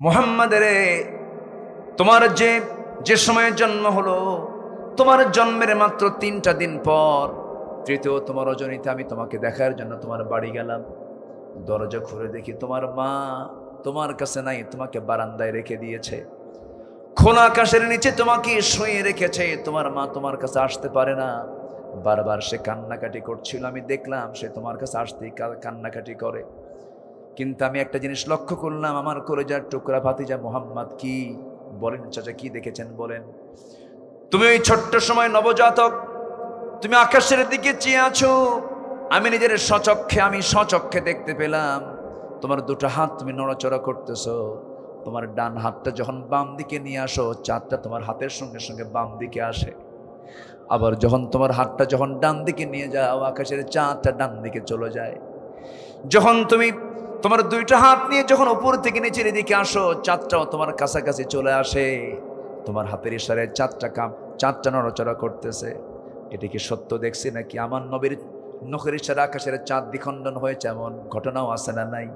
মুহাম্মাদের তোমার যে যে সময়ে জন্ম হলো, তোমার জন্মের মাত্র 3টা দিন পর তৃতীয় তোমার রজনীতে আমি তোমাকে দেখার জন্য তোমার বাড়ি গেলাম। দরজা খুলে দেখি তোমার মা তোমার কাছে নাই, তোমাকে বারান্দায় রেখে দিয়েছে। খোলা আকাশের নিচে তোমাকে শুয়ে রেখেছে। তোমার মা তোমার কাছে আসতে পারে না, বারবার সে কান্নাকাটি করছিল। আমি দেখলাম সে তোমার কাছে আসতেই কান্নাকাটি করে। কিন্তু আমি একটা জিনিস লক্ষ্য করলাম, আমার কলেজার টুকরা ভাতিজা মুহাম্মদ। কি বলেন চাচা, কি দেখেছেন বলেন? তুমি ওই ছোট্ট সময় নবজাতক, তুমি আকাশের দিকে চেয়ে আছো। আমি নিজের স্বচক্ষে দেখতে পেলাম তোমার দুটো হাত তুমি নড়াচড়া করতেছো। তোমার ডান হাতটা যখন বাম দিকে নিয়ে আসো, চাঁদটা তোমার হাতের সঙ্গে সঙ্গে বাম দিকে আসে। আবার যখন তোমার হাতটা যখন ডান দিকে নিয়ে যাও, আকাশের চাঁদটা ডান দিকে চলে যায়। যখন তুমি তোমার দুইটা হাত নিয়ে যখন উপর থেকে নিচের দিকে আসো, চাঁদটাও তোমার কাছাকাছি চলে আসে। তোমার হাতের ইশারায় চাঁদটা নড়াচড়া করতেছে। এটা কি সত্য দেখছি নাকি? আমার নবীর নখের ইশারা আকাশের চাঁদ দ্বিখণ্ডন হয়েছে, এমন ঘটনাও আছে না নাই?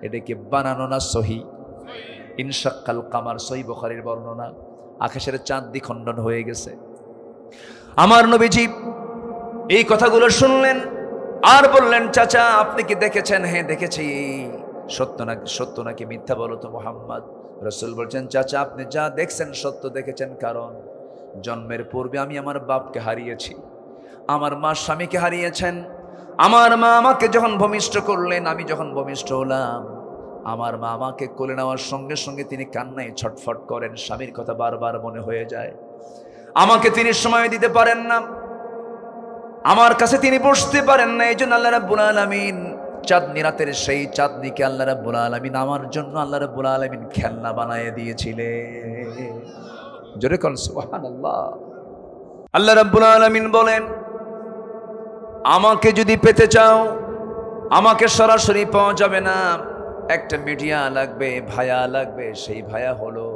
এটা কি বানানো না সহি? ইনশাক্কাল কামার, সহি বুখারীর বর্ণনা। আকাশের চাঁদ দ্বিখণ্ডন হয়ে গেছে। আমার নবীজি এই কথাগুলো শুনলেন আর বললেন, চাচা আপনি কি দেখেছেন? হ্যাঁ দেখেছি। সত্য নাকি মিথ্যা বলো তো মুহাম্মদ। রাসূল বলছেন, চাচা আপনি যা দেখছেন সত্য দেখেছেন, কারণ জন্মের পূর্বে আমি আমার বাপকে হারিয়েছি, আমার মা স্বামীকে হারিয়েছেন। আমার মা আমাকে যখন ভূমিষ্ঠ করলেন, আমি যখন ভূমিষ্ঠ হলাম, আমার মা আমাকে কোলে নেওয়ার সঙ্গে সঙ্গে তিনি কান্নায় ছটফট করেন। স্বামীর কথা বারবার মনে হয়ে যায়। আমাকে তিনি সময় দিতে পারেন না, আমার কাছে তিনি বসতে পারেন না। এই জন্য আল্লাহ রাব্বুল আলামিন চাঁদনি রাতের সেই চাঁদনিকে আল্লাহ রাব্বুল আলামিন আমার জন্য আল্লাহ রাব্বুল আলামিন খেলনা বানায় দিয়েছিলেন। জোরে কোন সুবহানাল্লাহ। আল্লাহ রাব্বুল আলামিন বলেন, আমাকে যদি পেতে চাও, আমাকে সরাসরি পাওয়া যাবে না, একটা মিডিয়া লাগবে, ভায়া লাগবে। সেই ভায়া হলো,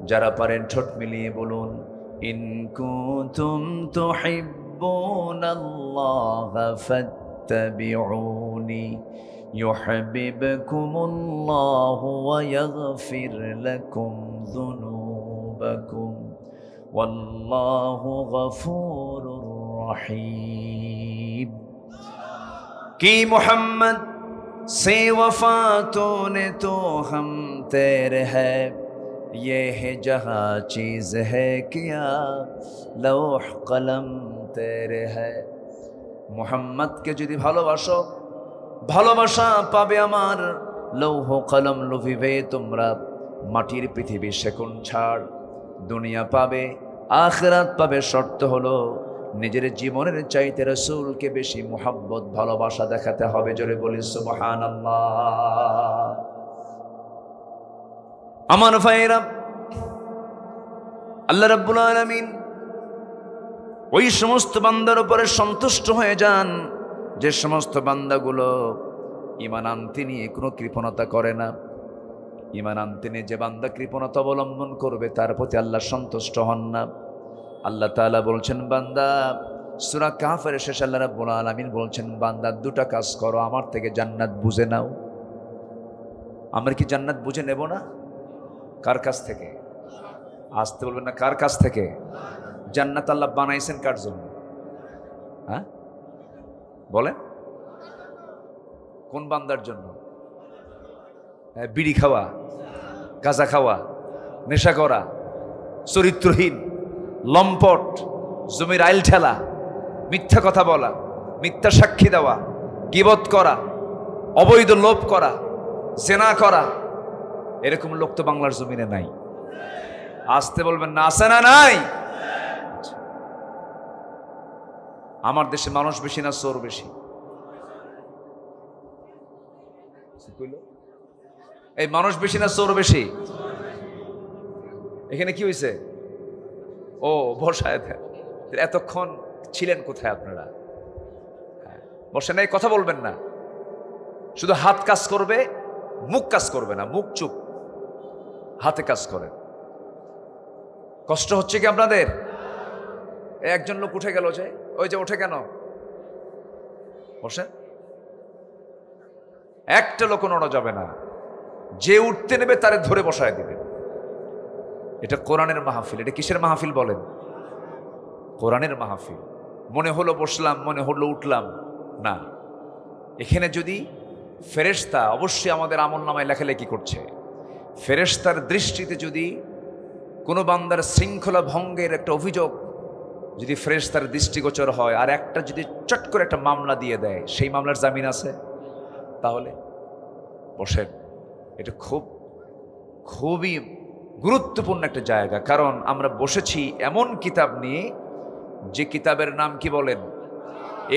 যারা পারেন ঠোঁট মিলিয়ে বলুন, ইন কুনতুম তুহিব্বুনাল্লাহা ফাত্তাবিউনি ইউহিব্বুকুমুল্লাহু ওয়া ইয়াগফির লাকুম যুনুবাকুম ওয়াল্লাহু গফুরুর রহিম। কি মুহাম্মদ से वफा तूने तो हम तेरे है, ये है जहाँ चीज़ है क्या लौह कलम तेरे है। মুহাম্মদকে যদি ভালোবাসো, ভালোবাসা পাবে আমার। লৌহ কলম লুভিবে তোমরা, মাটির পৃথিবী সেকুন ছাড়। দুনিয়া পাবে, আখিরাত পাবে। শর্ত হলো নিজের জীবনের চাইতে রাসূলকে বেশি মুহাব্বত ভালোবাসা দেখাতে হবে। জোরে বলি সুবহানাল্লাহ। আমার ভাইরা, আল্লাহ রাব্বুল আলামিন ওই সমস্ত বান্দার উপরে সন্তুষ্ট হয়ে যান যে সমস্ত বান্দাগুলো ঈমান আনতে নিয়ে কোনো কৃপণতা করে না। ঈমান আনতে নিয়ে যে বান্দা কৃপণতা অবলম্বন করবে, তার প্রতি আল্লাহ সন্তুষ্ট হন না। আল্লাহ তাআলা বলছেন, বান্দা, সূরা কাহফের শেষে আল্লাহ রাব্বুল আলামিন বলছেন, বান্দা দুটা কাজ করো, আমার থেকে জান্নাত বুঝে নাও। আমরা কি জান্নাত বুঝে নেব না? কার কাছ থেকে? আসতে বলবেন না, কার কাছ থেকে? জান্নাত আল্লাহ বানাইছেন কার জন্য? হ্যাঁ বলেন, কোন বান্দার জন্য? বিড়ি খাওয়া, গাঁজা খাওয়া, নেশা করা, চরিত্রহীন, লম্পট, জমির আইল ঠেলা, মিথ্যা কথা বলা, মিথ্যা সাক্ষী দেওয়া, গীবত করা, অবৈধ লোভ করা, জেনা করা, এরকম লোক তো বাংলার জমিনে নাই। আসতে বলবেন না, আছে না নাই? আমার দেশে মানুষ বেশি না চোর বেশি? এই মানুষ বেশি না চোর বেশি? এখানে কি হয়েছে? ও বসায় দেন। এতক্ষণ ছিলেন কোথায় আপনারা? বসে নাই, কথা বলবেন না, শুধু হাত কাজ করবে, মুখ কাজ করবে না। মুখ চুপ, হাতে কাজ করেন। কষ্ট হচ্ছে কি আপনাদের? একজন লোক উঠে গেল, যে ওই যে ওঠে কেন? বসে, একটা লোক নড়া যাবে না। যে উঠতে নেবে তারে ধরে বসায় দিবে। এটা কোরআনের মাহফিল। এটা কিসের মাহফিল বলেন? কোরআনের মাহফিল। মনে হলো বসলাম, মনে হলো উঠলাম না। এখানে যদি ফেরেশতা, অবশ্যই আমাদের আমলনামায় লেখালেখি করছে, ফেরেশতার দৃষ্টিতে যদি কোনো বান্দার শৃঙ্খলা ভঙ্গের একটা অভিযোগ যদি ফেরেশতার দৃষ্টিগোচর হয়, আর একটা যদি চট করে একটা মামলা দিয়ে দেয়, সেই মামলার জামিন আছে? তাহলে বসেন। এটা খুবই গুরুত্বপূর্ণ একটা জায়গা, কারণ আমরা বসেছি এমন কিতাব নিয়ে, যে কিতাবের নাম কি বলেন?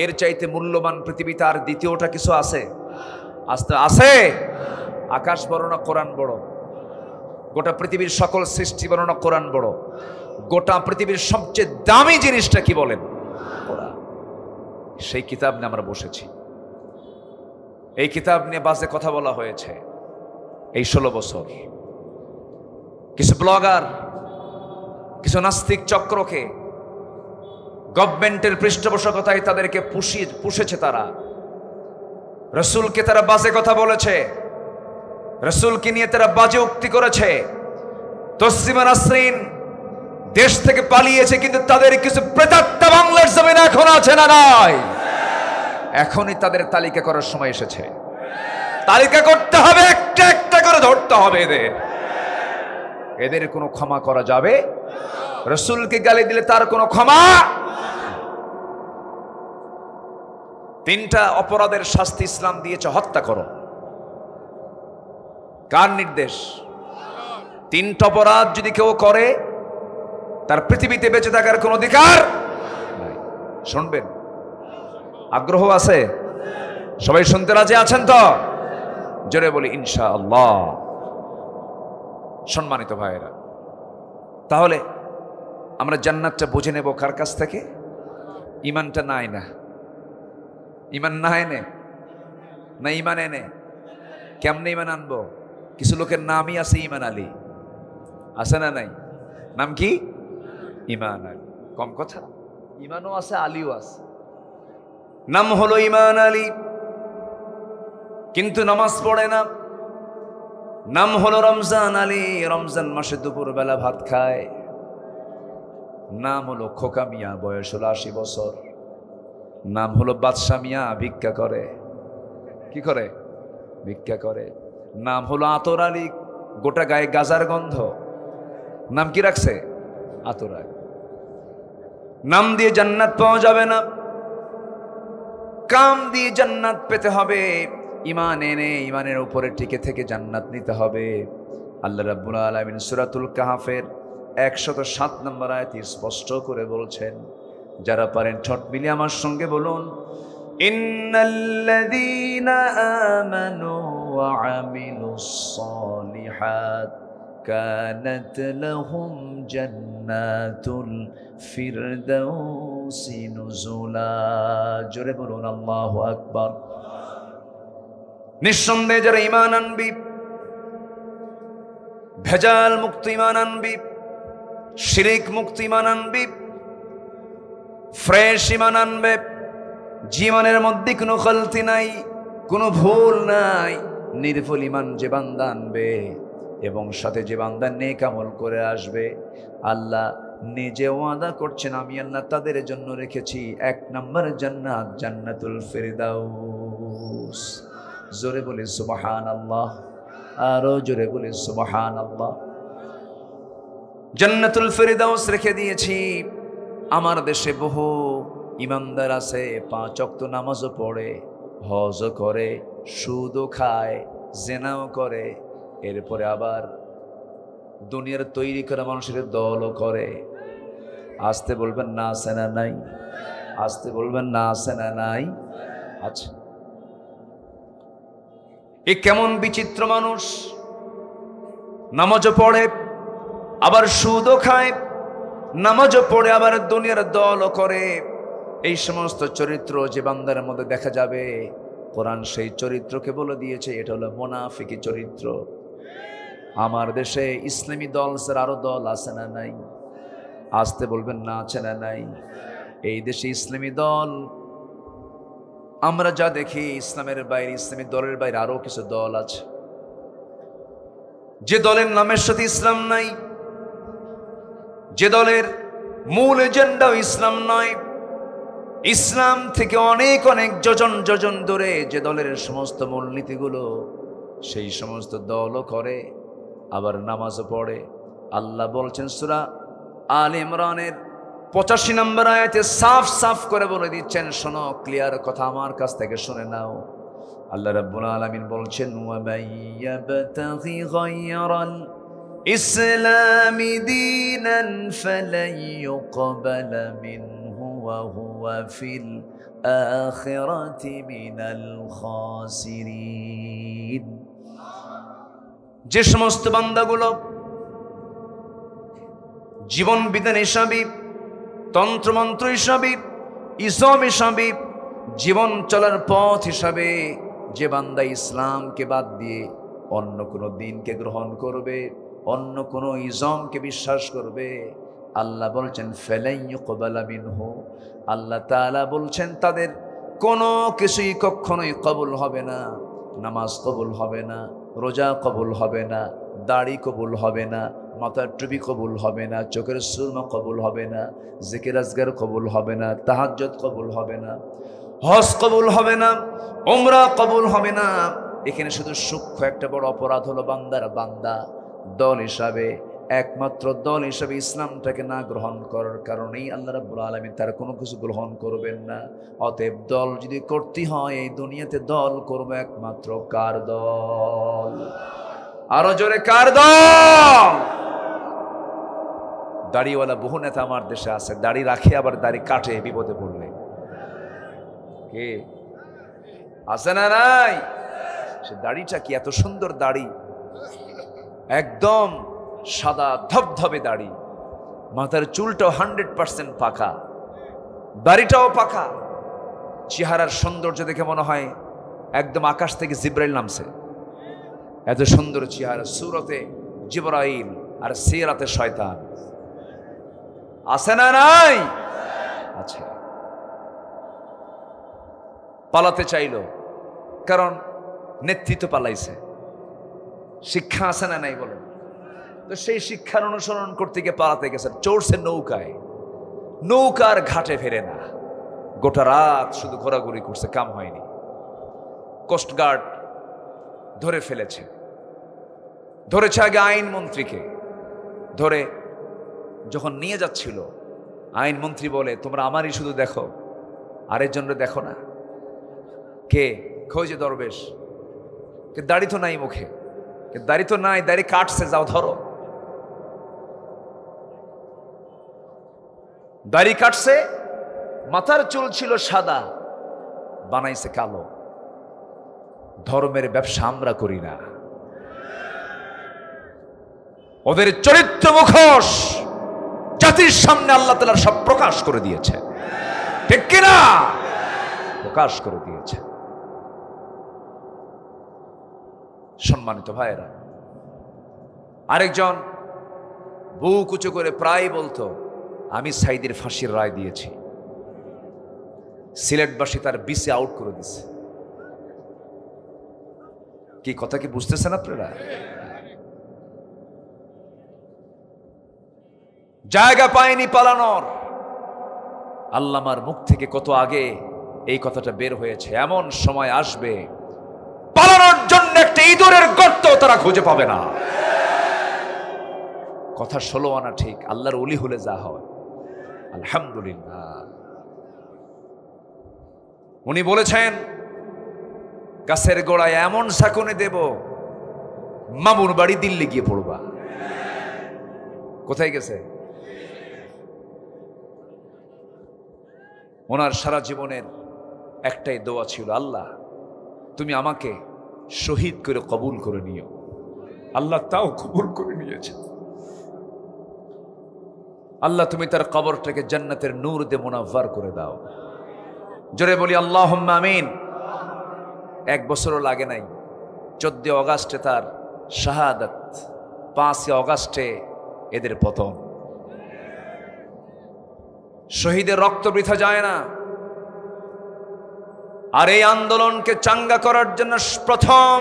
এর চাইতে মূল্যবান পৃথিবীতে আর দ্বিতীয়টা কিছু আছে? আছে? আকাশ বড় না কোরআন বড়? গোটা পৃথিবীর সকল সৃষ্টি বড় না কোরআন বড়? গোটা পৃথিবীর সবচেয়ে দামি জিনিসটা কি বলেন? কোরআন। সেই কিতাব নিয়ে আমরা বসেছি। এই কিতাব নিয়ে বাজে কথা বলা হয়েছে এই 16 বছর। কিছু ব্লগার, কিছু নাস্তিক চক্রকে গভর্নমেন্টের পৃষ্ঠপোষকতায় তাদেরকে পুষেছে। তারা রসুলকে তারা বাজে কথা বলেছে, রসুলকে নিয়ে তারা বাজে উক্তি করেছে। তসলিমা নাসরিন দেশ থেকে পালিয়েছে, কিন্তু তাদের কিছু প্রেতাত্মা বাংলার জমিনে এখন আছে না নাই? এখনই তাদের তালিকা করার সময় এসেছে। তালিকা করতে হবে, একটা একটা করে ধরতে হবে এদের কোনো ক্ষমা করা যাবে? রসুলকে গালি দিলে তার কোনো ক্ষমা? 3টা অপরাধের শাস্তি ইসলাম দিয়েছে। হত্যা করো। কার নির্দেশ? 3টা অপরাধ যদি কেউ করে, তার পৃথিবীতে বেঁচে থাকার কোনো অধিকার নাই। শুনবেন? আগ্রহ আছে? সবাই শুনতে রাজি আছেন তো? জোরে বলি ইনশাআল্লাহ। সম্মানিত ভাইয়েরা, তাহলে আমরা জান্নাতটা বুঝে নেব কার কাছ থেকে? ইমানটা নাই না? ইমান না এনে না ইমান এনে? কেমনে ইমান আনবো? কিছু লোকের নামই আছে ইমান আলী, আছে না নাই? নাম কি? ইমান আলী। কম কথা, ইমানও আছে, আলীও আছে। নাম হলো ইমান আলী, কিন্তু নামাজ পড়ে না। নাম হলো রমজান আলী, রমজান মাসে দুপুর বেলা ভাত খায়। নাম হলো খোকা মিয়া, বয়স হলো 80 বছর। নাম হলো বাদশা মিয়া, ভিক্ষা করে। কি করে? ভিক্ষা করে। নাম হলো আতর আলী, গোটা গায়ে গাজার গন্ধ। নাম কি রাখছে? আতর আলী। নাম দিয়ে জান্নাত পাওয়া যাবে না, কাম দিয়ে জান্নাত পেতে হবে। ইমান এনে ইমানের উপরে টিকে থেকে জান্নাত নিতে হবে। আল্লাহ রাব্বুল আলামিন সূরাতুল কাহফের 107 নম্বর আয়াতে স্পষ্ট করে বলছেন, যারা পারেন ঠোঁট মিলিয়ে আমার সঙ্গে বলুন, ইন্নাল্লাযীনা আমানু ওয়া আমিলুস সালিহাত কানাত লাহুম জান্নাতুল ফিরদাউসি নুজুলা। জোরে বলুন আল্লাহু আকবার। নিঃসন্দেহে যারা ঈমান আনবি, ভেজাল মুক্ত ঈমান আনবি, শিরিক মুক্ত ঈমান আনবি, ফ্রেশ ঈমান আনবে, জীবনের মধ্যে কোনো গলতি নাই, কোনো ভুল নাই, নির্ভুল ঈমান যে বান্দা আনবে এবং সাথে যে বান্দা নেক আমল করে আসবে, আল্লাহ নিজে ওয়াদা করছেন, আমি আল্লাহ তাদের জন্য রেখেছি 1 নম্বর জান্নাত, জান্নাতুল ফিরদাউস। জোরে বলি সুবহানাল্লাহ, আরো জোরে বলি সুবহানাল্লাহ। জান্নাতুল ফিরদাউস রেখে দিয়েছি। আমার দেশে বহু ইমানদার আছে, 5 ওয়াক্ত নামাজও পড়ে, হজও করে, সুদও খায়, জেনাও করে, এরপরে আবার দুনিয়ার তৈরি করা মানুষের দলও করে। আসতে বলবেন না আছে না নাই? আসতে বলবেন না আছে না নাই? আচ্ছা, এ কেমন বিচিত্র মানুষ! নামাজও পড়ে, আবার সুদও খায়, নামাজও পড়ে, আবার দুনিয়ার দলও করে। এই সমস্ত চরিত্র যে বান্দার মধ্যে দেখা যাবে, কোরআন সেই চরিত্রকে বলে দিয়েছে, এটা হলো মুনাফিকি চরিত্র। আমার দেশে ইসলামী দল স্যার আরো দল আছে না নাই? আসতে বলবেন না আছে না নাই? এই দেশে ইসলামী দল আমরা যা দেখি, ইসলামের বাইরে, ইসলামী দলের বাইরে আরো কিছু দল আছে। যে দলের নামের সাথে ইসলাম নাই, যে দলের মূল এজেন্ডাও ইসলাম নয়, ইসলাম থেকে অনেক অনেক যোজন যোজন দূরে যে দলের সমস্ত মূলনীতিগুলো, সেই সমস্ত দলও করে, আবার নামাজও পড়ে। আল্লাহ বলছেন সূরা আল ইমরানের 85 নম্বর আয়াতে সাফ সাফ করে বলে দিচ্ছেন, শোনো, ক্লিয়ার কথা আমার কাছ থেকে শুনে নাও। আল্লাহ রাব্বুল আলামিন বলছেন, ওয়া মাইয়াবতাগি গায়রাল ইসলামি দীনান ফালান ইউকবালা মিনহু ওয়া হুয়া ফিল আখিরাতি মিনাল খাসিরিন। যে সমস্ত বান্দাগুলো জীবন বিধান হিসাবে, তন্ত্রমন্ত্র হিসাবে, ইসলাম হিসাবে, জীবন চলার পথ হিসাবে যে বান্দা ইসলামকে বাদ দিয়ে অন্য কোনো দিনকে গ্রহণ করবে, অন্য কোনো ইজমকে বিশ্বাস করবে, আল্লাহ বলছেন ফালান ইউকবালা মিনহু, আল্লাহ তাআলা বলছেন তাদের কোনো কিছুই কখনোই কবুল হবে না। নামাজ কবুল হবে না, রোজা কবুল হবে না, দাড়ি কবুল হবে না, মাথার টুপি কবুল হবে না, চোখের সুরমা কবুল হবে না, জিকির আজগার কবুল হবে না, তাহাজ্জুদ কবুল হবে না, হজ কবুল হবে না, উমরা কবুল হবে না। এখানে শুধু সূক্ষ্ম একটা বড় অপরাধ হলো বান্দার বান্দা দল হিসাবে, একমাত্র দল হিসাবে ইসলামটাকে না গ্রহণ করার কারণেই আল্লাহ রাব্বুল আলামিন তার কোনো কিছু গ্রহণ করবেন না। অতএব দল যদি করতে হয়, এই দুনিয়াতে দল করবে একমাত্র কার দল? আরো জোরে, কার দল? দাড়িওয়ালা বহু নেতা আমার দেশে আছে, দাড়ি রাখে আবার দাড়ি কাটে বিপদে পড়লে। কে আছে না? নাই। সে দাড়িটা কি এত সুন্দর দাড়ি, একদম সাদা ধবধবে দাড়ি, মাথার চুলটাও 100% পাকা, দাড়িটাও পাকা, চেহারার সৌন্দর্য দেখে মনে হয় একদম আকাশ থেকে জিব্রাইল নামছে। এত সুন্দর চেহারা, সুরতে জিবরাইল আর সিরাতে শয়তান। আছে না? নাই। আচ্ছা, পালাতে চাইলো, কারণ নেতৃত্ব পালাইছে। শিক্ষা আছে না? নাই বলো তো। সেই শিক্ষার অনুসরণ করতে গিয়ে পালাতে গেছে, চড়ছে নৌকায়, নৌকার ঘাটে ফেরে না, গোটা রাত শুধু ঘোরাঘুরি করছে, কাম হয়নি। কোস্টগার্ড ধরে ফেলেছে, ধরেছে আগে আইনমন্ত্রীকে, ধরে যখন নিয়ে যাচ্ছিল আইনমন্ত্রী বলে, তোমরা আমারই শুধু দেখো, আরেকজনরে দেখো না। কে? খোঁজে দরবেশ। কে? দাড়ি তো নাই মুখে, কে? দাড়ি তো নাই, দাড়ি কাটছে, যাও ধরো। দাড়ি কাটছে, মাথার চুল ছিল সাদা, বানাইছে কালো। ধর্মের ব্যবসা আমরা করি না, ওদের চরিত্র মুখোশ জাতির সামনে আল্লাহ তাআলা সব প্রকাশ করে দিয়েছে, ঠিক কিনা? প্রকাশ করে দিয়েছে। সম্মানিত ভাইয়েরা, আরেকজন বুক উঁচু করে প্রায় বলতো, আমি সাইদের ফাঁসির রায় দিয়েছি, সিলেটবাসী তার বিসে আউট করে দিছে। কি কথা কি বুঝতেছেন আপনারা? জায়গা পায়নি পালানোর। আল্লামার মুখ থেকে কত আগে এই কথাটা বের হয়েছে, এমন সময় আসবে পালানোর জন্য একটা ইঁদুরের গর্ত তারা খুঁজে পাবে না। কথা 16 আনা ঠিক, আল্লাহর ওলি হলে যা হয়। আলহামদুলিল্লাহ। উনি বলেছেন, গাছের গোড়ায় এমন ঝাঁকুনি দেব, মামুর বাড়ি দিল্লি গিয়ে পড়বা। কোথায় গেছে? ওনার সারা জীবনের একটাই দোয়া ছিল, আল্লাহ তুমি আমাকে শহীদ করে কবুল করে নিও। আল্লাহ তাও কবুল করে নিয়েছে। আল্লাহ তুমি তার কবরটাকে জান্নাতের নূর দিয়ে মুনাফার করে দাও। জোরে বলি আল্লাহুম্মা আমিন। 1 বছরও লাগে নাই, 14 অগাস্টে তার শাহাদাত, 5 অগাস্টে এদের পতন। শহীদের রক্ত বৃথা যায় না। আর এই আন্দোলনকে চাঙ্গা করার জন্য প্রথম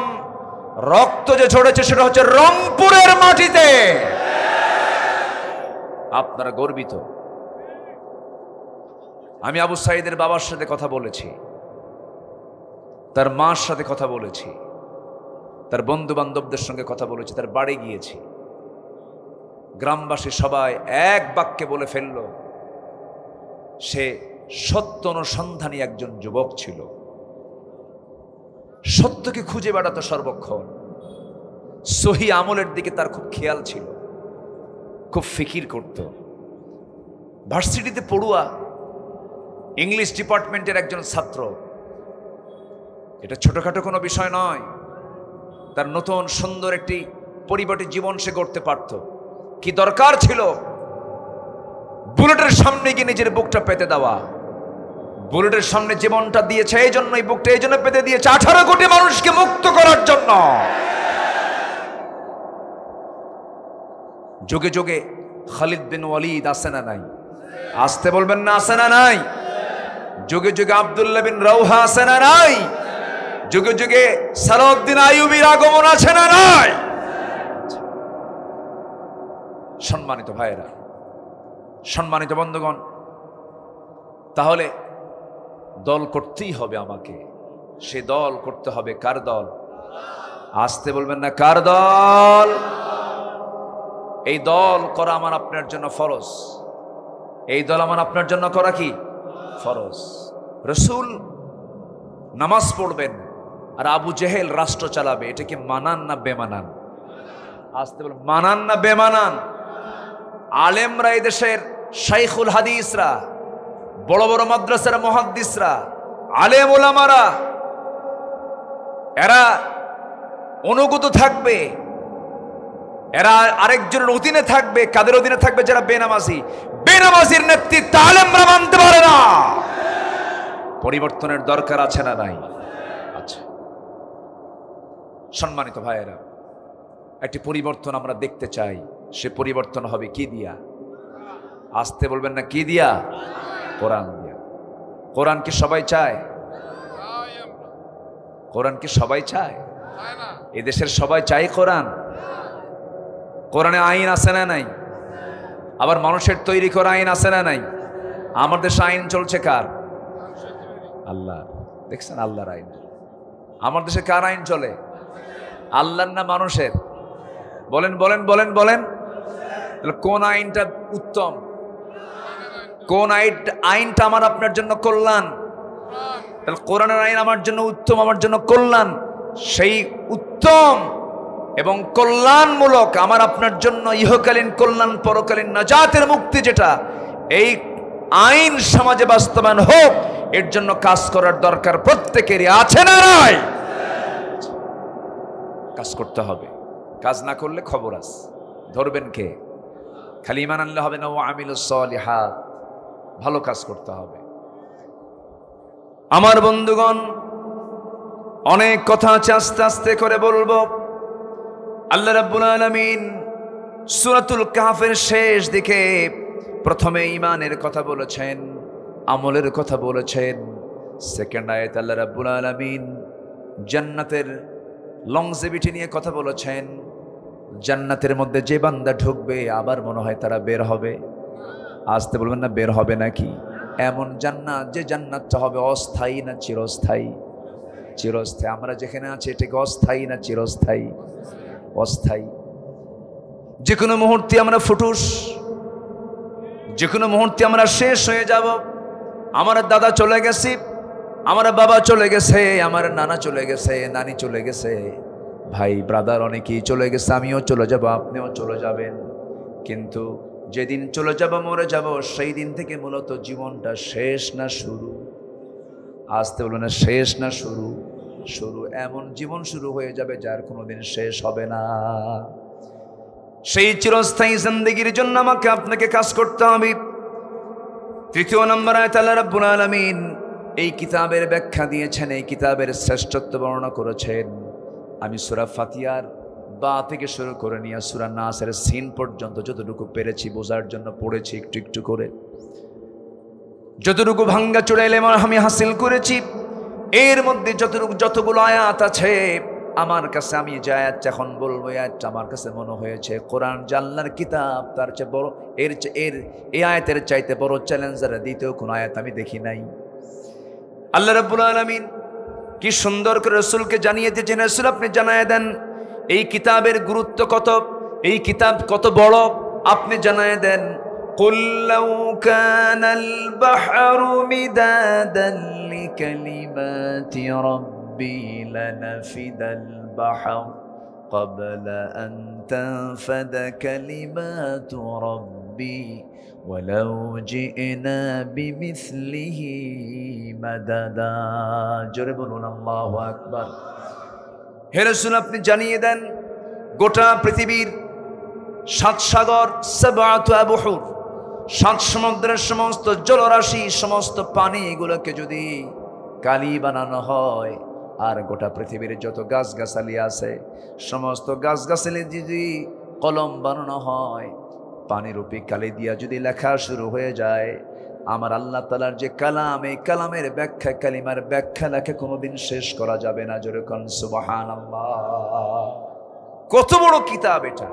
রক্ত যে ঝরেছে সেটা হচ্ছে রংপুরের মাটিতে। আপনারা গর্বিত। আমি আবু সাইদের বাবার সাথে কথা বলেছি, তার মার সাথে কথা বলেছি, তার বন্ধু বান্ধবদের সঙ্গে কথা বলেছি, তার বাড়ি গিয়েছি। গ্রামবাসী সবাই এক বাক্যে বলে ফেলল, সে সত্য অনুসন্ধানী একজন যুবক ছিল, সত্যকে খুঁজে বেড়াতো সর্বক্ষণ, সহি আমলের দিকে তার খুব খেয়াল ছিল, খুব ফিকির করত। ভার্সিটিতে পড়ুয়া, ইংলিশ ডিপার্টমেন্টের একজন ছাত্র। এটা ছোটখাটো কোনো বিষয় নয়। তার নতুন সুন্দর একটি পরিপাটি জীবন সে গড়তে পারত। কি দরকার ছিল বুলেটের সামনে গিয়ে নিজের বুকটা পেতে দেওয়া? বুলেটের সামনে জীবনটা দিয়েছে এই জন্যই, বুকটা এই জন্য পেতে দিয়েছে 18 কোটি মানুষকে মুক্ত করার জন্য। যুগে যুগে খালিদ বিন ওয়ালিদ আছে না নাই? আসতে বলবেন না, আছে না নাই? যুগে যুগে আব্দুল্লাহ বিন রাওহা আছে না নাই? যুগে যুগে সালাউদ্দিন আইয়ুবীর আগমন আছে না নাই? সম্মানিত ভাইয়েরা, সম্মানিত বন্ধুগণ, তাহলে দল করতেই হবে আমাকে। সে দল করতে হবে কার দল? আসতে বলবেন না, কার দল? এই দল করা আমার আপনার জন্য ফরজ। এই দল আমার আপনার জন্য করা কি ফরজ। রাসূল নামাজ পড়বেন আর আবু জেহেল রাষ্ট্র চালাবে, এটা কি মানান না বেমানান? আসতে বল, মানান না বেমানান? আলেমরা এই দেশের শাইখুল হাদিসরা, বড় বড় মাদ্রাসার মুহাদ্দিসরা, আলেম ওলামারা, এরা অনুগত থাকবে, এরা আরেকজনের অধীনে থাকবে। কাদের অধীনে থাকবে? যারা বেনামাজি। বেনামাজির নেতৃত্ব আলেমরা মানতে পারে না। পরিবর্তনের দরকার আছে না নাই? আচ্ছা সম্মানিত ভাইয়েরা, একটি পরিবর্তন আমরা দেখতে চাই। সে পরিবর্তন হবে কি দিয়া? আসতে বলবেন না, কি দিয়া? কোরআন দিয়া। কোরআন কি সবাই চায়? কোরআন কি সবাই চায়? এদেশের সবাই চায় কোরআন? কোরআনে আইন আছে না নাই? আবার মানুষের তৈরি করা আইন আছে না নাই? আমার দেশে আইন চলছে কার? আল্লাহ। দেখছেন, আল্লাহর আইন। আমার দেশে কার আইন চলে? আল্লাহর না মানুষের? বলেন বলেন বলেন বলেন। তাহলে কোন আইনটা উত্তম? কোন আইনটা আমার আপনার জন্য কল্যাণ? তাহলে কোরআনের আইন আমার জন্য উত্তম, আমার জন্য কল্যাণ। সেই উত্তম এবং কল্যাণমূলক আমার আপনার জন্য ইহকালীন কল্যাণ, পরকালীন নাজাতের মুক্তি, যেটা এই আইন সমাজে বাস্তবায়ন হোক, এর জন্য কাজ করার দরকার প্রত্যেকেরই আছে না নাই? কাজ করতে হবে। কাজ না করলে খবর আছে। ধরবেন কে? খালি ঈমান আনলে হবে না। ওয়া আমিলুস সলিহাত, ভালো কাজ করতে হবে। আমার বন্ধুগণ, অনেক কথা আছে, আস্তে আস্তে করে বলবো। আল্লাহ রাব্বুল আলামিন সূরাতুল কাহফের শেষ দিকে প্রথমে ঈমানের কথা বলেছেন, আমলের কথা বলেছেন। সেকেন্ড আয়াত আল্লাহ রাব্বুল আলামিন জান্নাতের লংজিভিটি নিয়ে কথা বলেছেন। জান্নাতের মধ্যে যে বান্দা ঢুকবে আবার মনে হয় তারা বের হবে। আসতে বলবেন না, বের হবে নাকি? এমন জান্নাত, যে জান্নাতটা হবে অস্থায়ী না চিরস্থায়ী? চিরস্থায়ী। আমরা যেখানে আছি এটা কি অস্থায়ী না চিরস্থায়ী? অস্থায়ী। যে কোনো মুহূর্তে আমরা ফুটুস, যে কোনো মুহূর্তে আমরা শেষ হয়ে যাব। আমার দাদা চলে গেছে, আমার বাবা চলে গেছে, আমার নানা চলে গেছে, নানি চলে গেছে, ভাই ব্রাদার অনেকেই চলে গেছে, আমিও চলে যাব, আপনিও চলে যাবেন। কিন্তু যেদিন চলে যাব, মরে যাব, সেই দিন থেকে মূলত জীবনটা শেষ না শুরু? আসতে বলবেন না, শেষ না শুরু? শুরু। এমন জীবন শুরু হয়ে যাবে যার কোনোদিন শেষ হবে না। সেই চিরস্থায়ী জিন্দেগির জন্য আমাকে আপনাকে কাজ করতে হবে। তৃতীয় নম্বর আয়াত আল্লাহ রাব্বুল আলামিন এই কিতাবের ব্যাখ্যা দিয়েছেন, এই কিতাবের শ্রেষ্ঠত্ব বর্ণনা করেছেন। আমি সূরা ফাতিহার বা থেকে শুরু করে নিয়ে সূরা নাসের সিন পর্যন্ত যতটুকু পেরেছি বোঝার জন্য পড়েছি একটু একটু করে। যতটুকু ভাঙ্গা চোরা ইলম আমি হাসিল করেছি, এর মধ্যে যতগুলো আয়াত আছে, আমার কাছে, আমি যে আয়াতটা এখন বলবো, এই আয়াতটা আমার কাছে মনে হয়েছে কোরআন যে আল্লাহর কিতাব, তার চেয়ে বড় এই আয়াতের চাইতে বড় চ্যালেঞ্জার দ্বিতীয় কোনো আয়াত আমি দেখি নাই। আল্লাহ রাব্বুল আলামিন কি সুন্দর করে রাসূলকে জানিয়ে দিয়েছেন, রাসূল আপনি জানায় দেন এই কিতাবের গুরুত্ব কত, এই কিতাব কত বড়, আপনি জানায় দেন। কুল লাউ কানাল বাহরু মিদাদান লিকালিমাতি রাব্বি লানাফিদাল বাহর ক্বাবলা আন তানফাদা কালিমাতু রাব্বি ওয়ালাউ জি'না বিমিসলিহি মাদাদা। জোরে বলুন আল্লাহু আকবার। হে রাসূল আপনি জানিয়ে দেন গোটা পৃথিবীর 7 সাগর, সাবআতু আবহুর, 7 সমুদ্রের সমস্ত জলরাশি, সমস্ত পানি, এগুলোকে যদি কালি বানানো হয়, আর গোটা পৃথিবীর যত গাছগাছালি আছে সমস্ত গাছগাছালি যদি কলম বানানো হয়, পানিরূপী কালি দিয়া যদি লেখা শুরু হয়ে যায়, আমার আল্লাহ তাআলার যে কালাম, এই কালামের ব্যাখ্যা, কালিমার ব্যাখ্যা লেখা কোনোদিন শেষ করা যাবে না। জোরে কোন সুবহানাল্লাহ। কত বড় কিতাব এটা!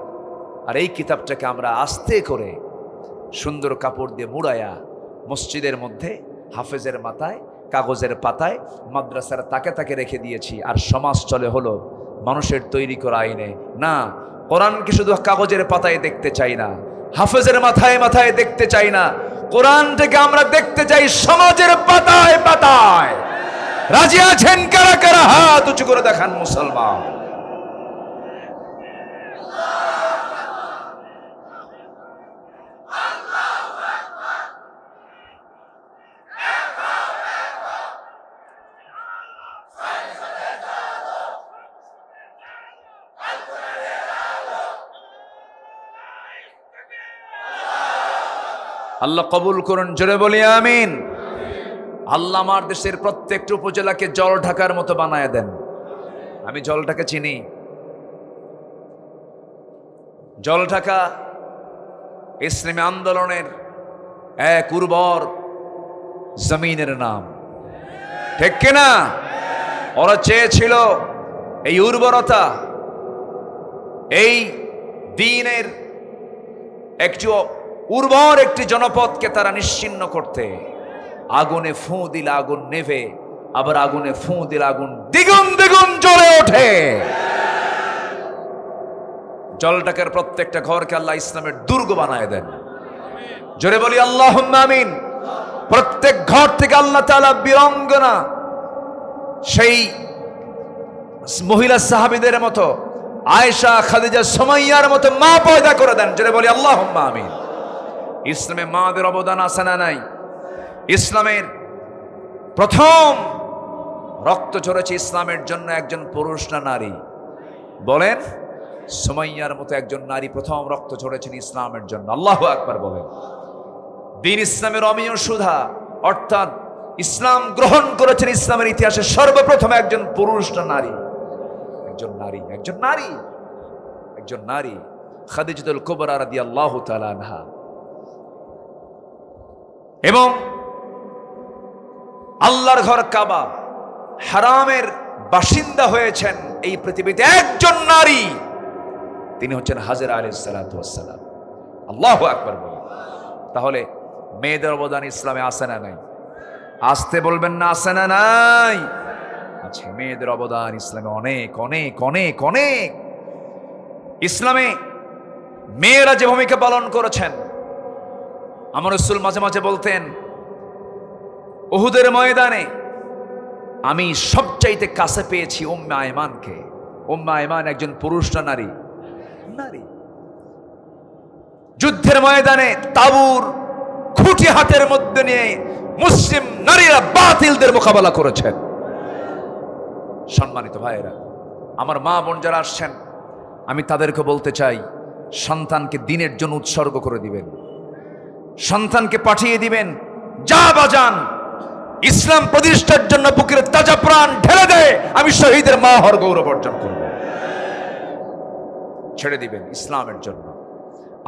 আর এই কিতাবটাকে আমরা আস্তে করে সুন্দর কাপড় দিয়ে মুড়ায়া মসজিদের মধ্যে হাফেজের মাথায় কাগজের পাতায় মাদ্রাসার তাকে তাকে রেখে দিয়েছি। আর সমাজ চলে হলো মানুষের তৈরি করা আইনে। না, কোরআনকে শুধু কাগজের পাতায় দেখতে চাই না, হাফেজের মাথায় মাথায় দেখতে চাই না, কোরআনটাকে আমরা দেখতে চাই সমাজের পাতায় পাতায়। রাজি আছেন কারা কারা? হাত উঁচু করে দেখান মুসলমান। আল্লাহ কবুল করুন, জোরে বলি আমিন। আল্লাহ আমার দেশের প্রত্যেকটা উপজেলাকে জল ঢাকার মতো বানায় দেন। আমি জলটাকে চিনি। জল ঢাকা ইসলামী আন্দোলনের এক উর্বর জমিনের নাম, ঠিক কিনা? ওরা চেয়েছিল এই উর্বরতা, এই দ্বীনের একটু উর্বর একটি জনপদকে তারা নিশ্চিহ্ন করতে। আগুনে ফুঁ দিলে আগুন নেভে, আবার আগুনে ফুঁ দিলে আগুন দ্বিগুণ দ্বিগুণ জ্বলে ওঠে। জলটাকের প্রত্যেকটা ঘরকে আল্লাহ ইসলামের দুর্গ বানায় দেন। জোরে বলি আল্লাহুম্মা আমিন। প্রত্যেক ঘর থেকে আল্লাহ তাআলা বীরাঙ্গনা, সেই মহিলা সাহাবীদের মতো, আয়েশা, খাদিজা, সুমাইয়ার মতো মা পয়দা করে দেন। জোরে বলি আল্লাহুম্মা আমিন। ইসলামে মাদের অবদান আছে না নাই? ইসলামের প্রথম রক্ত ঝরেছে ইসলামের জন্য একজন পুরুষ না নারী? বলেন। সুমাইয়ার মতো একজন নারী প্রথম রক্ত ঝরেছেন ইসলামের জন্য। আল্লাহু আকবার বলেন। দ্বীন ইসলামের অমীয় সুধা, অর্থাৎ ইসলাম গ্রহণ করেছেন ইসলামের ইতিহাসে সর্বপ্রথম একজন পুরুষ না নারী? একজন নারী, একজন নারী, একজন নারী, খাদিজাতুল কুবরা রাদিয়াল্লাহু তাআলা আনহা। এবং আল্লাহর ঘর কাবা, হারামের বাসিন্দা হয়েছেন এই পৃথিবীতে একজন নারী, তিনি হচ্ছেন হাজেরা আলাইহিস সালাতু ওয়াস সালাম। আল্লাহু আকবার বলেন। তাহলে মেয়েদের অবদান ইসলামে আছে না নাই? আসতে বলবেন না, আছে না নাই? আছে। মেয়েদের অবদান ইসলামে অনেক অনেক অনেক অনেক। ইসলামে মেয়েরা যে ভূমিকা পালন করেছেন, আমার রাসূল মাঝে মাঝে বলতেন, উহুদের ময়দানে আমি সবচাইতে কাছে পেয়েছি উম্মে আয়মানকে। উম্মে আয়মান একজন পুরুষ না নারী? নারী। যুদ্ধের ময়দানে তাবুর খুঁটি হাতের মধ্যে নিয়ে মুসলিম নারীরা বাতিলদের মোকাবেলা করেছেন। সম্মানিত ভাইয়েরা, আমার মা বোন যারা আসছেন, আমি তাদেরকে বলতে চাই, সন্তানকে দ্বীনের জন্য উৎসর্গ করে দিবেন, সন্তানকে পাঠিয়ে দিবেন। যা বাজান ইসলাম প্রতিষ্ঠার জন্য বুকের তাজা প্রাণ ঢেলে দেয়, আমি শহীদের মা হওয়ার গৌরব অর্জন করব। ছেড়ে দিবেন ইসলামের জন্য।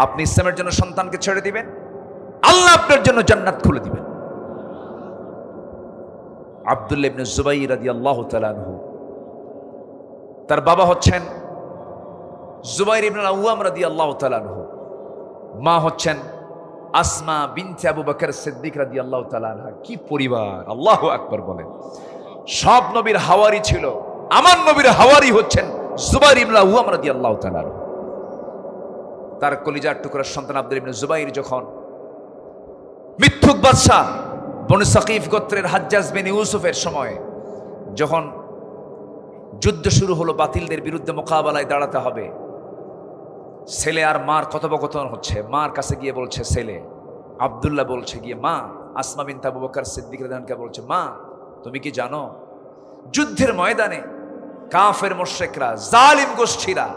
আপনি ইসলামের জন্য সন্তানকে ছেড়ে দিবেন, আল্লাহ আপনার জন্য জান্নাত খুলে দিবেন। আব্দুল্লাহ ইবনে জুবাইর রাদিয়াল্লাহু তাআলা আনহু তার বাবা হচ্ছেন জুবাইর ইবনে আওয়াম রাদিয়াল্লাহু তাআলা আনহু, মা হচ্ছেন আসমা বিনতে আবু বকর সিদ্দিক রাদিয়াল্লাহু তাআলা আনহা। কি পরিবার! আল্লাহু আকবার বলেন। সব নবীর হাওয়ারি ছিল, আমার নবীর হাওয়ারি হচ্ছেন জুবাইর ইবনে আওয়াম রাদিয়াল্লাহু তাআলা। তার কলিজার টুকরার সন্তান আব্দুল্লাহ ইবনে জুবাইর যখন মিথ্যুক বাদশা বনু সাকিফ গোত্রের হাজ্জাজ বিন ইউসুফের সময় যখন যুদ্ধ শুরু হলো, বাতিলদের বিরুদ্ধে মোকাবেলায় দাঁড়াতে হবে, ছেলে আর মার কথোপকথন হচ্ছে। মার কাছে গিয়ে বলছে ছেলে আব্দুল্লাহ বলছে গিয়ে মা আসমা বিনতে আবু বকর সিদ্দিক রাদিয়াল্লাহু আনহা বলছে, মা তুমি কি জানো যুদ্ধের ময়দানে কাফের মুশরিকরা, জালিম গোষ্ঠীরা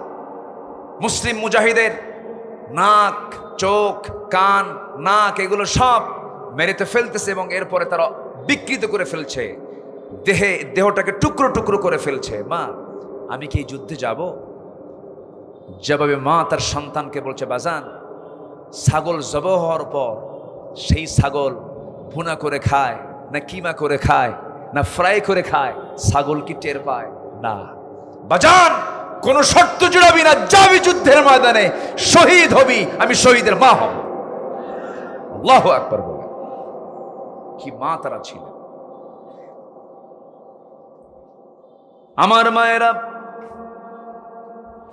মুসলিম মুজাহিদের নাক, চোখ, কান, নাক এগুলো সব মেরেতে ফেলতেছে এবং এরপরে তারা বিকৃত করে ফেলছে, দেহটাকে টুকরো টুকরো করে ফেলছে। মা আমি কি এই যুদ্ধে যাব? জবাবে মা তার সন্তানকে বলছে, বাজান ছাগল জবাই হওয়ার পর সেই ছাগল ভুনা করে খায় না কিমা করে খায় না ফ্রাই করে খায়, ছাগল কি টের পায় না? বাজান কোন শর্ত জুড়াবি না, যাবি যুদ্ধের ময়দানে, শহীদ হবি, আমি শহীদের মা হব। আল্লাহু আকবার বলে। কি মা তারা ছিলেন! আমার মায়েরা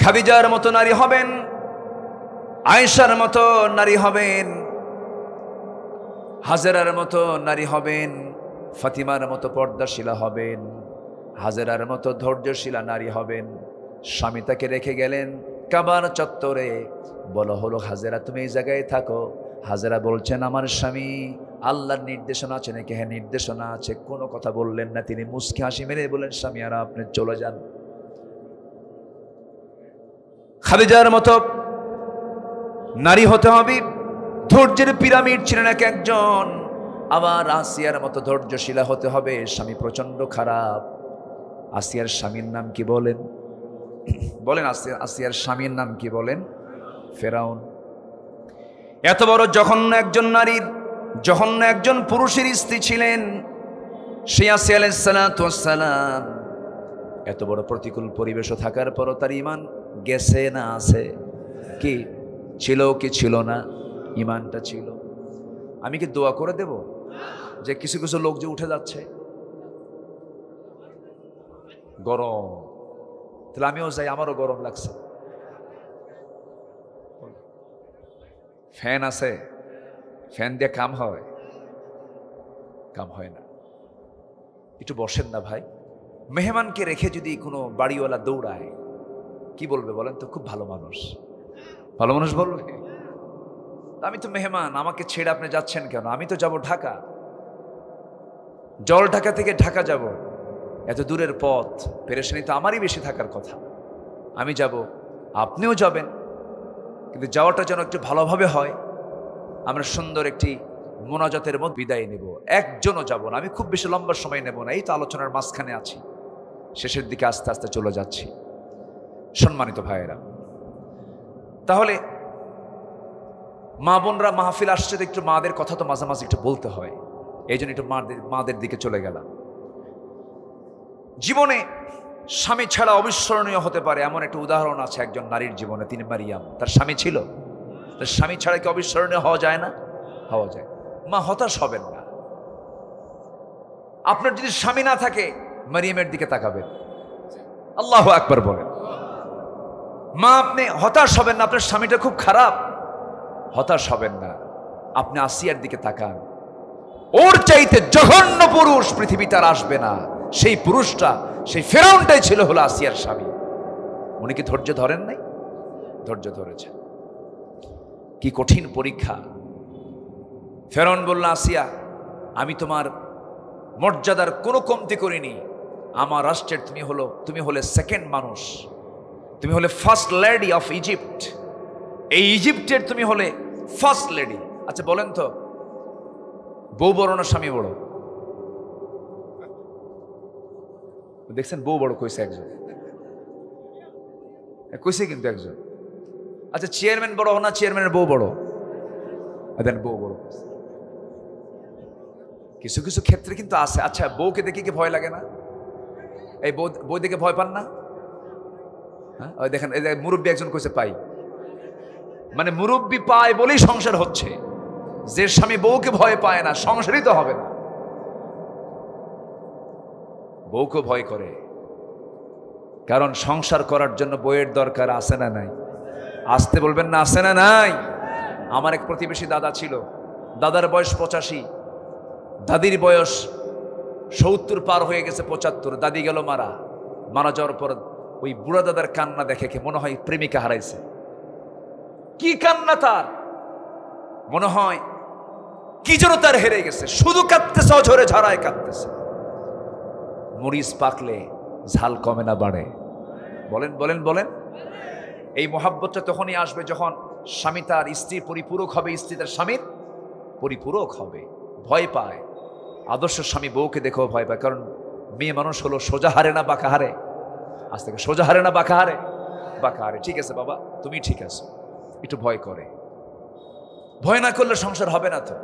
খাদিজার মতো নারী হবেন, আয়েশার মতো নারী হবেন, হাজেরার মতো নারী হবেন, ফাতিমার মতো পর্দাশীলা হবেন, হাজেরার মতো ধৈর্যশীলা নারী হবেন। স্বামী তাকে রেখে গেলেন কাবার চত্বরে, বলা হলো হাজেরা তুমি এই জায়গায় থাকো। হাজেরা বলছেন আমার স্বামী আল্লাহর নির্দেশনা আছে নাকি? হ্যাঁ নির্দেশনা আছে। কোনো কথা বললেন না, তিনি মুস্কি হাসি মেরে বললেন স্বামী আর আপনি চলে যান। খাদিজার মতো নারী হতে হবে, ধৈর্যের পিরামিড ছিলেন এক একজন। আবার আসিয়ার মতো ধৈর্যশীলা হতে হবে, স্বামী প্রচন্ড খারাপ। আসিয়ার স্বামীর নাম কি বলেন? বলেন আসিয়ার স্বামীর নাম কি বলেন? ফেরাউন। এত বড় জঘন্য একজন নারীর, জঘন্য একজন পুরুষের স্ত্রী ছিলেন সেই আসিয়া আলাইহিস সালাতু ওয়াস সালাম। এত বড় প্রতিকূল পরিবেশও থাকার পরও তার ঈমান গেছে না আছে? কি ছিল কি ছিল না? ঈমানটা ছিল। আমি কি দোয়া করে দেব যে কিছু কিছু লোক যে উঠে যাচ্ছে গরম, তাহলে আমিও যাই, আমারও গরম লাগছে। ফ্যান আছে, ফ্যান দিয়ে কাম হয়? কাম হয় না। একটু বসেন না ভাই। মেহমানকে রেখে যদি কোনো বাড়িওয়ালা দৌড়ায় কি বলবে বলেন তো? খুব ভালো মানুষ, ভালো মানুষ বলবে। আমি তো মেহমান, আমাকে ছেড়ে আপনি যাচ্ছেন কেন? আমি তো যাব ঢাকা, জল ঢাকা থেকে ঢাকা যাব, এত দূরের পথ, পেরেশানি তো আমারই বেশি থাকার কথা। আমি যাব, আপনিও যাবেন, কিন্তু যাওয়াটা যেন একটু ভালোভাবে হয়। আমরা সুন্দর একটি মোনাজাতের মধ্যে বিদায় নেব, একজনও যাব না। আমি খুব বেশি লম্বা সময় নেব না, এই তো আলোচনার মাঝখানে আছি, শেষের দিকে আস্তে আস্তে চলে যাচ্ছি। সম্মানিত ভাইয়েরা, তাহলে মা বোনরা মাহফিল আসছে, একটু মাদের কথা তো মাঝে মাঝে একটু বলতে হয়, এই জন্য একটু মাদের দিকে চলে গেলাম। জীবনে স্বামী ছাড়া অবিস্মরণীয় হতে পারে এমন একটা উদাহরণ আছে একজন নারীর জীবনে, তিনি মারিয়াম। তার স্বামী ছিল, তার স্বামী ছাড়া কি অবিস্মরণীয় হওয়া যায় না? হওয়া যায়। মা হতাশ হবেন না। আপনার যদি স্বামী না থাকে মারিয়ামের দিকে তাকাবেন, আল্লাহু আকবার বলেন। মা আপনি হতাশ হবেন না, আপনার স্বামীটা খুব খারাপ, হতাশ হবেন না। আপনি আসিয়ার দিকে তাকান, ওর চাইতে জঘন্য পুরুষ পৃথিবীতে আর আসবে না। সেই পুরুষটা, সেই ফেরাউনটাই ছিল হলো আসিয়ার স্বামী। উনি কি ধৈর্য ধরেন নাই? ধৈর্য ধরেছেন। কি কঠিন পরীক্ষা। ফেরাউন বলল, আসিয়া আমি তোমার মর্যাদার কোনো কমতি করিনি, আমার রাষ্ট্রের তুমি হলে সেকেন্ড মানুষ, তুমি হলে ফার্স্ট লেডি অফ ইজিপ্ট, এই ইজিপ্টের তুমি হলে ফার্স্ট লেডি। আচ্ছা বলেন তো, বউ বড় না স্বামী বড়? দেখছেন, বউ বড় কইছে একজন, কইছে কিন্তু একজন। আচ্ছা চেয়ারম্যান বড় না চেয়ারম্যানের বউ বড়? দেন বউ বড়। কিছু কিছু ক্ষেত্রে কিন্তু আছে। আচ্ছা বউকে দেখে কি ভয় লাগে না? এই বউ দেখে ভয় পান না? হ্যাঁ, ওই দেখেন এই মুরব্বী একজন কইছে পাই, মানে মুরব্বী পায় বলেই সংসার হচ্ছে। যে স্বামী বউকে ভয় পায় না, সংসারই তো হবে না। বউকে ভয় করে, কারণ সংসার করার জন্য বইয়ের দরকার আছে না নাই? আসতে বলবেন না, আছে না নাই? আমার এক প্রতিবেশী দাদা ছিল, দাদার বয়স 85, দাদির বয়স 70 পার হয়ে গেছে, 75। দাদি গেল মারা যাওয়ার পর ওই বুড়া দাদার কান্না দেখে মনে হয় প্রেমিকা হারাইছে। কি কান্না তার, মনে হয় কি যেন তার হেরে গেছে, শুধু কাঁদতেছে, অঝরে ঝরায় কাঁদতেছে। মরিচ পাকলে ঝাল কমে না বাড়ে? বলেন বলেন বলেন। এই মহাব্বতটা তখনই আসবে যখন স্বামী তার স্ত্রীর পরিপূরক হবে, স্ত্রী তার স্বামীর পরিপূরক হবে। ভয় পায়, আদর্শ স্বামী বউকে দেখেও ভয় পায়, কারণ মেয়ে মানুষ হলো সোজা হারে না বাঁকা হারে। আজ থেকে সোজা হারে না বাঁকা হারে? বাঁকা হারে। ঠিক আছে বাবা, তুমি ঠিক আছো, একটু ভয় করে। ভয় না করলে সংসার হবে না তো।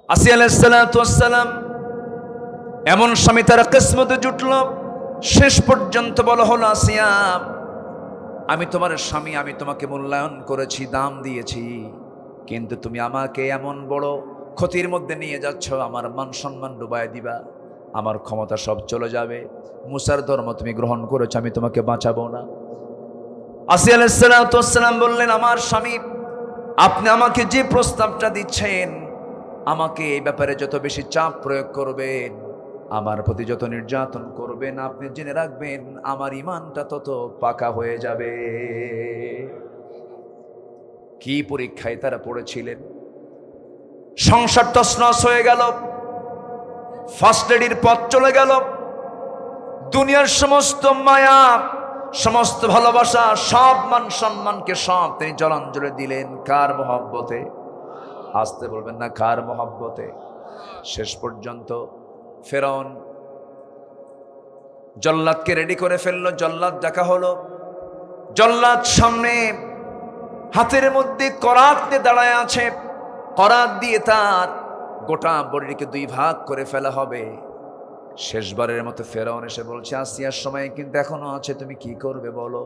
আসিয়া আলাইহিস সালাতু ওয়াস সালাম এমন স্বামী তারা কিসমতে জুটল, শেষ পর্যন্ত বলা হলো, আসিয়া আমি তোমার স্বামী, আমি তোমাকে মূল্যায়ন করেছি, দাম দিয়েছি, কিন্তু তুমি আমাকে এমন বড় ক্ষতির মধ্যে নিয়ে যাচ্ছ, আমার মান সম্মান ডুবায় দিবা, আমার ক্ষমতা সব চলে যাবে। মুসার ধর্ম তুমি গ্রহণ করেছো, আমি তোমাকে বাঁচাবো না। আসিয়া আলাইহিস সালাতু ওয়াস সালাম বললেন, আমার স্বামী, আপনি আমাকে যে প্রস্তাবটা দিচ্ছেন, আমাকে এই ব্যাপারে যত বেশি চাপ প্রয়োগ করবেন, আমার প্রতি যত নির্যাতন করবেন, আপনি জেনে রাখবেন আমার ঈমানটা তত পাকা হয়ে যাবে। কি পরীক্ষায় তারা পড়েছিলেন! সংসার তছনছ হয়ে গেল, ফার্স্ট লেডির পথ চলে গেল, দুনিয়ার সমস্ত মায়া, সমস্ত ভালোবাসা, সব মান সম্মানকে সব তিনি জলাঞ্জলি দিলেন। কার মহব্বতে? আসতে বলবেন না, কার মহব্বতে? শেষ পর্যন্ত ফেরাউন জল্লাদকে রেডি করে ফেললো, জল্লাদ ডাকা হলো। জল্লাদ সামনে হাতের মধ্যে করাত নিয়ে দাঁড়ায় আছে, করাত দিয়ে তার গোটা বডিকে 2 ভাগ করে ফেলা হবে। শেষবারের মতো ফেরাউন এসে বলছে, আসিয়ার সময় কিন্তু এখনো আছে, তুমি কি করবে বলো?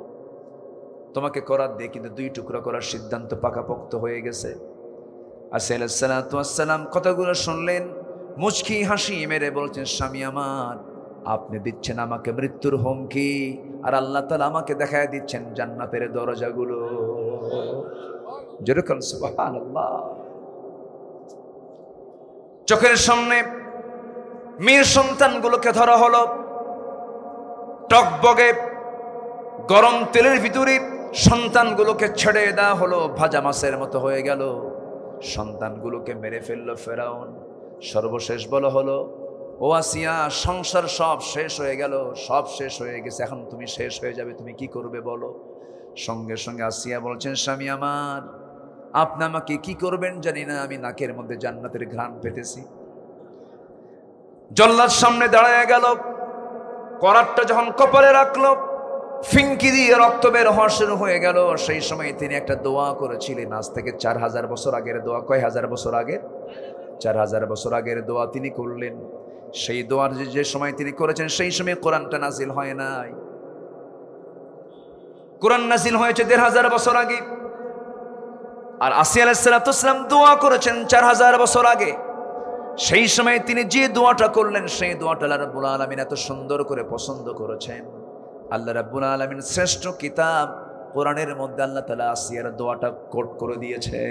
তোমাকে করাত দিয়ে কিন্তু 2 টুকরা করার সিদ্ধান্ত পাকাপোক্ত হয়ে গেছে। আসিয়া আলাইহিস সালাতু ওয়াস সালাম কথাগুলো শুনলেন, মুচকি হাসি মেরে বলছেন, স্বামী আমার, আপনি দিচ্ছেন আমাকে মৃত্যুর হুমকি, আর আল্লাহ তাআলা আমাকে দেখায় দিচ্ছেন জান্নাতের দরজাগুলো। যেরকম সুবহানাল্লাহ। চোখের সামনে মেয়ের সন্তানগুলোকে ধরা হলো, টকবগে গরম তেলের ভিতরে সন্তানগুলোকে ছেড়ে দেওয়া হলো, ভাজা মাছের মতো হয়ে গেল। সন্তানগুলোকে মেরে ফেললো ফেরাউন। সর্বশেষ বলা হলো, ও আসিয়া, সংসার সব শেষ হয়ে গেল, সব শেষ হয়ে গেছে, এখন তুমি শেষ হয়ে যাবে, তুমি কি করবে বলো? সঙ্গে সঙ্গে আসিয়া বলছেন, স্বামী আমার, আপনি আমাকে কি করবেন জানি না, আমি নাকের মধ্যে জান্নাতের ঘ্রাণ পেতেছি। জল্লাদ সামনে দাঁড়ায় গেল, করাতটা যখন কপালে রাখলো, ফিঙ্কি দিয়ে রক্ত বের হওয়া শুরু হয়ে গেল। সেই সময় তিনি একটা দোয়া করেছিলেন, আজ থেকে 4000 বছর আগের দোয়া। কয় হাজার বছর আগের? 4000 বছর আগের দোয়া তিনি করলেন। সেই দোয়ার যে সময় তিনি করেছেন, সেই সময় কোরআনটা নাজিল হয় নাই। কোরআন নাজিল হয়েছে 1500 বছর আগে, আর আসিয়া আলাইহিস সালাতু ওয়াস সালাম দোয়া করেছেন 4000 বছর আগে। সেই সময় তিনি যে দোয়াটা করলেন, সেই দোয়াটা আল্লাহ রাব্বুল আলামিন এত সুন্দর করে পছন্দ করেছেন। আল্লাহ রাব্বুল আলামিন শ্রেষ্ঠ কিতাব কোরআনের মধ্যে আল্লাহ তাআলা আসিয়ার দোয়াটা কোট করে দিয়েছে।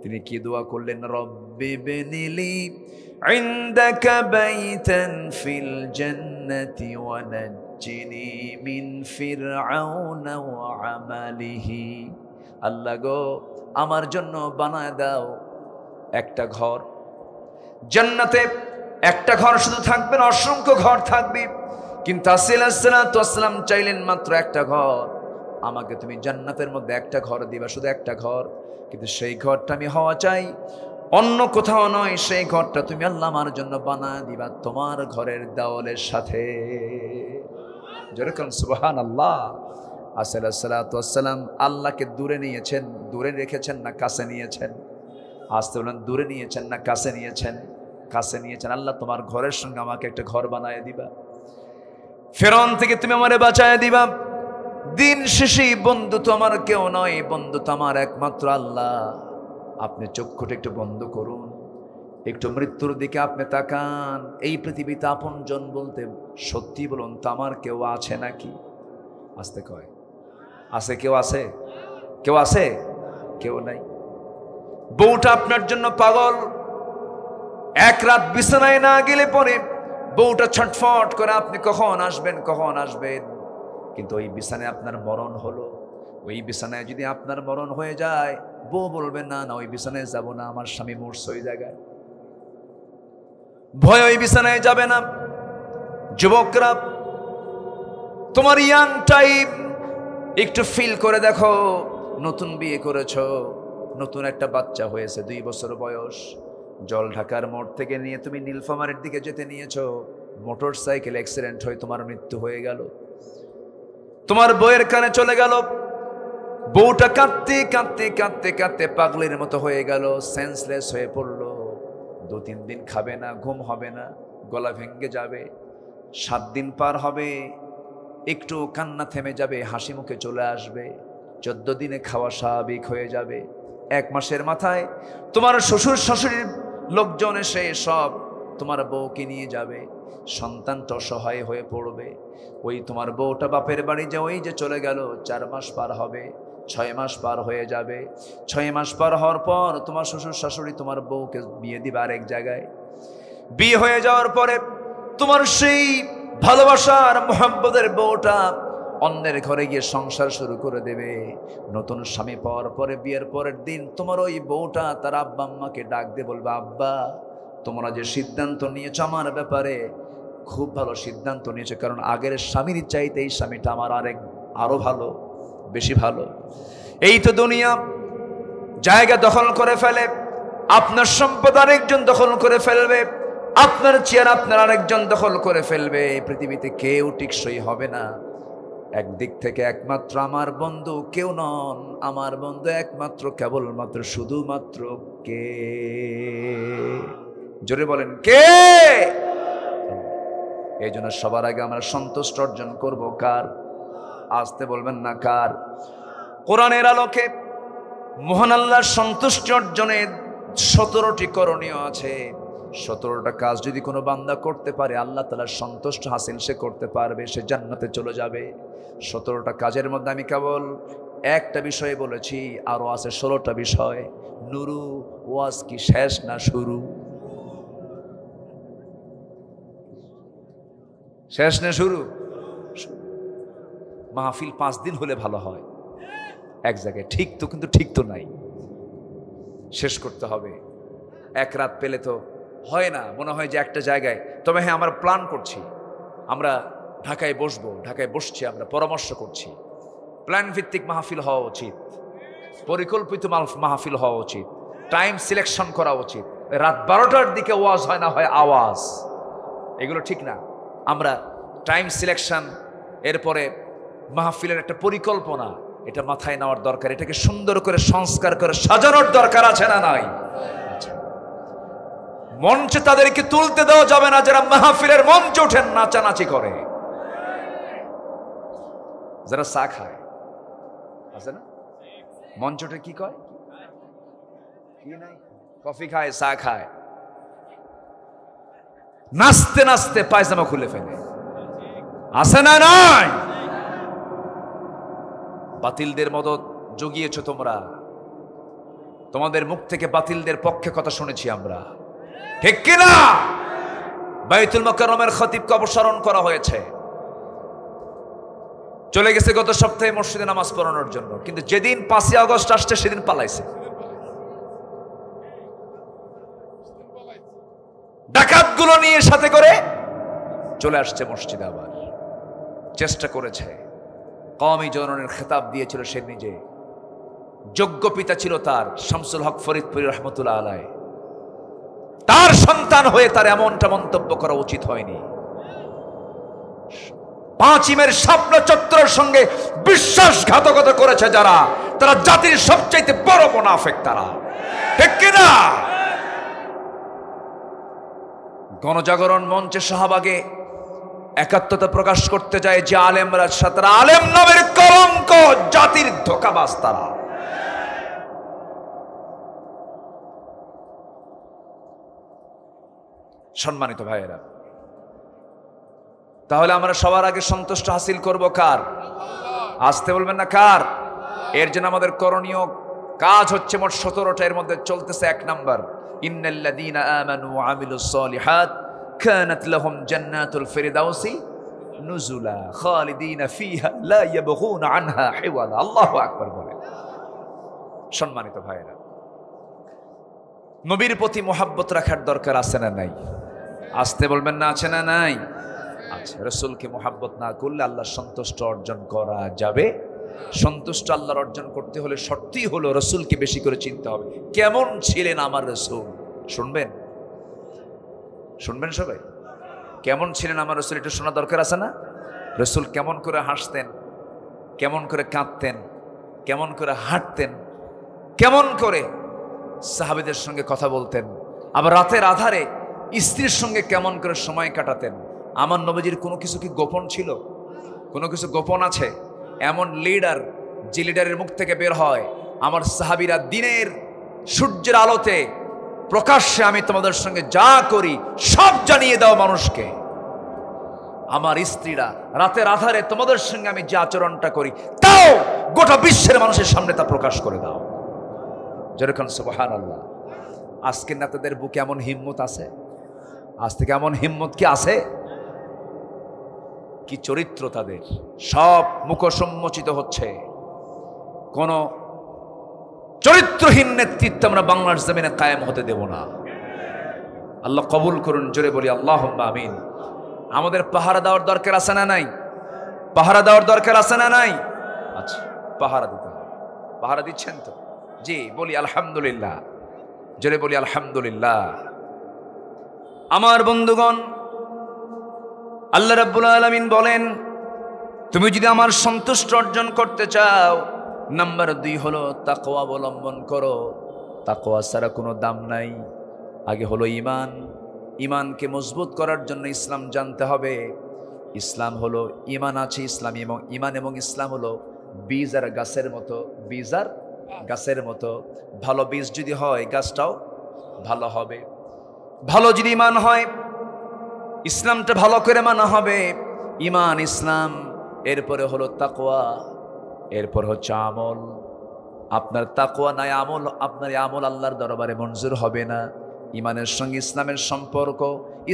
তিনি কি দোয়া করলেন? রব্বি বিনিলি ইনদাকা বাইতান ফিল জান্নাতি ওয়া নাজ্জিনি মিন ফিরআউনা ওয়া আমালিহি। আল্লাহ গো, আমার জন্য বানায় দাও একটা ঘর জান্নাতে। একটা ঘর শুধু থাকবে না, অসংখ্য ঘর থাকবে, কিন্তু আসিয়া আলাইহিস সালাতু ওয়াস সালাম চাইলেন মাত্র একটা ঘর। আমাকে তুমি জান্নাতের মধ্যে একটা ঘর দিবা, শুধু একটা ঘর, কিন্তু সেই ঘরটা আমি হওয়া চাই অন্য কোথাও নয়, সেই ঘরটা তুমি আল্লাহ আমার জন্য বানায় দিবা তোমার ঘরের দেওয়ালের সাথে। যেরকম সুবহানাল্লাহ। আসিয়া আলাইহিস সালাতু ওয়াস সালাম আল্লাহকে দূরে নিয়েছেন, দূরে রেখেছেন না কাছে নিয়েছেন? আসতে বলেন, দূরে নিয়েছেন না কাছে নিয়েছেন? কাছে নিয়েছেন। আল্লাহ তোমার ঘরের সঙ্গে আমাকে একটা ঘর বানায় দিবা। ফেরাউন থেকে তুমি আমারে বাঁচায় দিবা। দিন শেষে বন্ধু তো আমার কেউ নয়, বন্ধু তো আমার একমাত্র আল্লাহ। আপনি চক্ষুটা একটু বন্ধ করুন, একটু মৃত্যুর দিকে আপনি তাকান। এই পৃথিবীতে আপনজন বলতে সত্যি বলুন তো আমার কেউ আছে নাকি? আসতে কয় আছে? কেউ আছে? কেউ আছে? কেউ নাই। বউটা আপনার জন্য পাগল। এক রাত বিছানায় না গেলে পরে বউটা ছটফট করে আপনি কখন আসবেন কখন আসবেন। কিন্তু ওই বিছানায় আপনার মরণ হলো, ওই বিছানায় যদি আপনার মরণ হয়ে যায়, বউ বলবেন না না ওই বিছানায় যাব না, আমার স্বামী মরছে ওই জায়গায়। ভয় ওই বিছানায় যাবে না। যুবকরা, তোমার ইয়াং টাইম একটু ফিল করে দেখো। নতুন বিয়ে করেছো, নতুন একটা বাচ্চা হয়েছে, 2 বছর বয়স। জল ঢাকার মোড় থেকে নিয়ে তুমি নীলফামারীর দিকে যেতে নিয়েছো, মোটর সাইকেল অ্যাক্সিডেন্ট হয়ে তোমার মৃত্যু হয়ে গেল। তোমার বউয়ের কানে চলে গেল। বউটা কাঁদতে কাঁদতে কাঁদতে কাঁদতে পাগলের মতো হয়ে গেল, সেন্সলেস হয়ে পড়লো। 2-3 দিন খাবে না, ঘুম হবে না, গলা ভেঙে যাবে। 7 দিন পার হবে, একটু কান্না থেমে যাবে, হাসি মুখে চলে আসবে। 14 দিনে খাওয়া স্বাভাবিক হয়ে যাবে। 1 মাসের মাথায় তোমার শ্বশুর শাশুড়ির লোকজন এসে সব তোমার বউকে নিয়ে যাবে। সন্তানটা অসহায় হয়ে পড়বে। ওই তোমার বউটা বাপের বাড়ি যে ওই যে চলে গেল, 4 মাস পার হবে, 6 মাস পার হয়ে যাবে। 6 মাস পার হওয়ার পর তোমার শ্বশুর শাশুড়ি তোমার বউকে বিয়ে দিবে আরেক জায়গায়। বিয়ে হয়ে যাওয়ার পরে তোমার সেই ভালোবাসার মোহাম্মদের বউটা অন্যের ঘরে গিয়ে সংসার শুরু করে দেবে। নতুন স্বামী পাওয়ার পরে বিয়ের পরের দিন তোমার ওই বউটা তার আব্বা আম্মাকে ডাক দিয়ে বলবে, আব্বা তোমরা যে সিদ্ধান্ত নিয়েছো আমার ব্যাপারে খুব ভালো সিদ্ধান্ত নিয়েছো, কারণ আগের স্বামীর চাইতে এই স্বামীটা আমার আরো ভালো, বেশি ভালো। এই তো দুনিয়া জায়গা দখল করে ফেলে, আপনার সম্পদ আরেকজন দখল করে ফেলবে, আপনার চেয়ার আপনার আরেকজন দখল করে ফেলবে। এই পৃথিবীতে কেউ টিকসই হবে না। একদিক থেকে একমাত্র আমার বন্ধু কেউ নন, আমার বন্ধু একমাত্র কেবলমাত্র শুধুমাত্র কে? জোরে বলেন কে? এই জন্য সবার আগে আমরা সন্তুষ্ট অর্জন করব কার? আসতে বলবেন না কার? কোরআনের আলোকে মহান আল্লাহর সন্তুষ্টি অর্জনের 17টি করণীয় আছে। 17টা কাজ যদি কোনো বান্দা করতে পারে, আল্লাহ তাআলার সন্তুষ্ট হাসিল সে করতে পারবে, সে জান্নাতে চলে যাবে। 17টা কাজের মধ্যে আমি কেবল একটা বিষয় বলেছি, আরো আছে 16টা বিষয়। নুরু ওয়াজ কি শেষ না শুরু? শেষ না শুরু? মাহফিল 5 দিন হলে ভালো হয় এক জায়গায়, ঠিক তো, কিন্তু ঠিক তো নাই। শেষ করতে হবে। 1 রাত পেলে তো হয় না, মনে হয় যে একটা জায়গায়। তবে হ্যাঁ, আমরা প্ল্যান করছি, আমরা ঢাকায় বসবো, ঢাকায় বসছি, আমরা পরামর্শ করছি। প্ল্যান ভিত্তিক মাহফিল হওয়া উচিত, পরিকল্পিত মাহফিল হওয়া উচিত, টাইম সিলেকশন করা উচিত। রাত 12টার দিকে ওয়াজ হয় না, হয় আওয়াজ, এগুলো ঠিক না। আমরা টাইম সিলেকশন, এরপরে মাহফিলের একটা পরিকল্পনা, এটা মাথায় নেওয়ার দরকার। এটাকে সুন্দর করে সংস্কার করে সাজানোর দরকার আছে না নাই? মঞ্চে তাদেরকে তুলতে দেওয়া যাবে না যারা মাহফিলের মঞ্চে ওঠেন নাচানাচি করে, যারা চা খায়, আছে না মঞ্চটা কি কয়, কি নাই, কফি খায়, চা খায়, নাচতে নাচতে পায়জামা খুলে ফেলে, আছে না নাই? বাতিলদের মদত জুগিয়েছ তোমরা, তোমাদের মুখ থেকে বাতিলদের পক্ষে কথা শুনেছি আমরা, ঠিক কিনা? বাইতুল মুকাররমের খতিবকে অপসারণ করা হয়েছে, চলে গেছে গত সপ্তাহে মসজিদে নামাজ পড়ানোর জন্য, কিন্তু যেদিন 5ই আগস্ট আসছে সেদিন পালাইছে। ডাকাতগুলো নিয়ে সাথে করে চলে আসছে মসজিদে, আবার চেষ্টা করেছে। কওমি জননের খেতাব দিয়েছিল সে নিজে, যোগ্য পিতা ছিল তার, শামসুল হক ফরিদপুরি রহমতুল্লাহ আলাইহ। তার সন্তান হয়ে তার এমনটা মন্তব্য করা উচিত হয়নি। 5 ইমের স্বপ্ন চত্বরের সঙ্গে বিশ্বাসঘাতকতা করেছে যারা, তারা জাতির সবচাইতে বড় মুনাফিক তারা, ঠিক কিনা? গণজাগরণ মঞ্চে শাহবাগে একাত্মতা প্রকাশ করতে যায় যে আলেমরা, সাথে আলেম নামের কলঙ্ক, জাতির ধোঁকাবাজ তারা। সম্মানিত ভাইয়েরা, তাহলে আমরা সবার আগে সন্তুষ্ট হাসিল করব কার? আসতে বলবেন না কার? এর জন্য আমাদের করণীয় কাজ হচ্ছে মোট 17টা। এর মধ্যে চলতেছে 1 নাম্বার, ইন্নাল্লাযীনা আমানু ওয়া আমিলুস সালিহাত কানাত লাহুম জান্নাতুল ফিরদাউসি নুজুলা খালিদিনা ফিহা লা ইয়াবগুনা আনহা হিওয়ালা। আল্লাহু আকবার বলে। সম্মানিত ভাইয়েরা, নবীর প্রতি মোহাব্বত রাখার দরকার আছে না নাই? আসতে বলবেন না আছে না নাই? আচ্ছা, রাসূলকে মোহাব্বত না করলে আল্লাহর সন্তুষ্ট অর্জন করা যাবে? সন্তুষ্ট আল্লাহর অর্জন করতে হলে শর্তই হলো রাসূলকে বেশি করে চিনতে হবে। কেমন ছিলেন আমার রাসূল? শুনবেন? শুনবেন সবাই? কেমন ছিলেন আমার রাসূল? এটা শোনা দরকার আছে না? রাসূল কেমন করে হাসতেন, কেমন করে কাঁদতেন, কেমন করে হাঁটতেন, কেমন করে সাহাবীদের সঙ্গে কথা বলতেন, আবার রাতের আধারে স্ত্রীর সঙ্গে কেমন করে সময় কাটাতেন। আমার নবীজির কোনো কিছু কি গোপন ছিল? কোনো কিছু গোপন আছে? এমন লিডার, যে লিডারের মুখ থেকে বের হয়, আমার সাহাবীরা দিনের সূর্যের আলোতে প্রকাশ্যে আমি তোমাদের সঙ্গে যা করি সব জানিয়ে দাও মানুষকে। আমার স্ত্রীরা রাতের আধারে তোমাদের সঙ্গে আমি যে আচরণটা করি তাও গোটা বিশ্বের মানুষের সামনে তা প্রকাশ করে দাও। যেরকম সুবহানাল্লাহ। আজকের নেতাদের বুকে এমন হিম্মত আছে? আজ থেকে এমন হিম্মত কি আছে? কি চরিত্র তাদের! সব মুখোন্মোচিত হচ্ছে। কোন চরিত্রহীন নেতৃত্ব আমরা বাংলার জমিনে কায়েম হতে দেব না। আল্লাহ কবুল করুন, জোরে বলি আল্লাহুম্মা আমিন। আমাদের পাহারা দেওয়ার দরকার আছে না নাই? পাহারা দেওয়ার দরকার আছে না নাই? আচ্ছা, পাহারা দিতে হবে। পাহারা দিচ্ছেন তো? জি, বলি আলহামদুলিল্লাহ, জোরে বলি আলহামদুলিল্লাহ। আমার বন্ধুগণ, আল্লাহ রাব্বুল আলামিন বলেন, তুমি যদি আমার সন্তুষ্ট অর্জন করতে চাও, নাম্বার 2 হলো তাকওয়া অবলম্বন করো। তাকওয়া ছাড়া কোনো দাম নাই। আগে হলো ঈমান। ঈমানকে মজবুত করার জন্য ইসলাম জানতে হবে। ইসলাম হলো ঈমান আছে, ইসলাম এবং ঈমান এবং ইসলাম হলো বীজ আর গাছের মতো। বীজ আর গাছের মতো। ভালো বীজ যদি হয় গাছটাও ভালো হবে। ভালো যদি ঈমান হয়, ইসলামটা ভালো করে মানা হবে। ঈমান, ইসলাম, এরপরে হলো তাকওয়া, এরপর হচ্ছে আমল। আপনার তাকওয়া নাই আমল, আপনার আমল আল্লাহর দরবারে মঞ্জুর হবে না। ঈমানের সঙ্গে ইসলামের সম্পর্ক,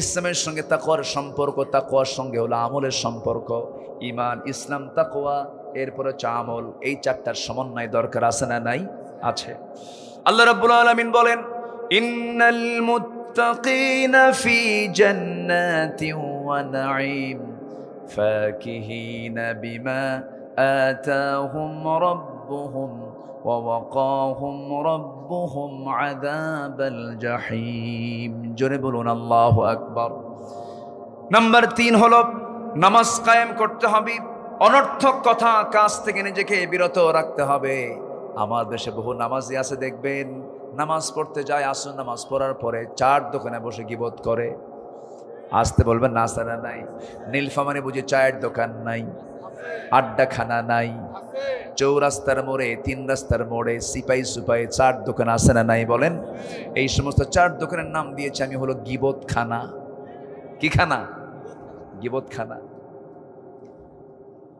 ইসলামের সঙ্গে তাকওয়ার সম্পর্ক, তাকওয়ার সঙ্গে হলো আমলের সম্পর্ক। ঈমান, ইসলাম, তাকওয়া, এরপর হচ্ছে আমল। এই 4টার সমন্বয় দরকার আছে না নাই? আছে। আল্লাহ রাব্বুল আলামিন বলেন, ইন্নাল মুত্তাকিনা ফি জান্নাতিন ওয়া নাঈম ফাকিহিনা বিমা আতাহুম রাব্বুহুম ওয়া ওয়াকাহুম রাব্বুহুম আযাবাল জাহিম। জোরে বলুন আল্লাহু আকবার। নাম্বার 3 হলো নামাজ কায়েম করতে হবে। অনর্থক কথা কাজ থেকে নিজেকে বিরত রাখতে হবে। আমার দেশে বহু নামাজি আছে, দেখবেন নামাজ পড়তে যায়, আসর নামাজ পড়ার পরে 4 দোকানে বসে গীবত করে। আসতে বলবেন না আছে না নাই? নীলফামারী বুঝি চায়ের দোকান নাই, আড্ডাখানা নাই, চৌরাস্তার মোড়ে, 3 রাস্তার মোড়ে, সিপাই সুপাই 4 দোকান আছে না নাই বলেন? এই সমস্ত 4 দোকানের নাম দিয়েছি আমি হলো গীবত খানা। কি খানা? গীবত খানা।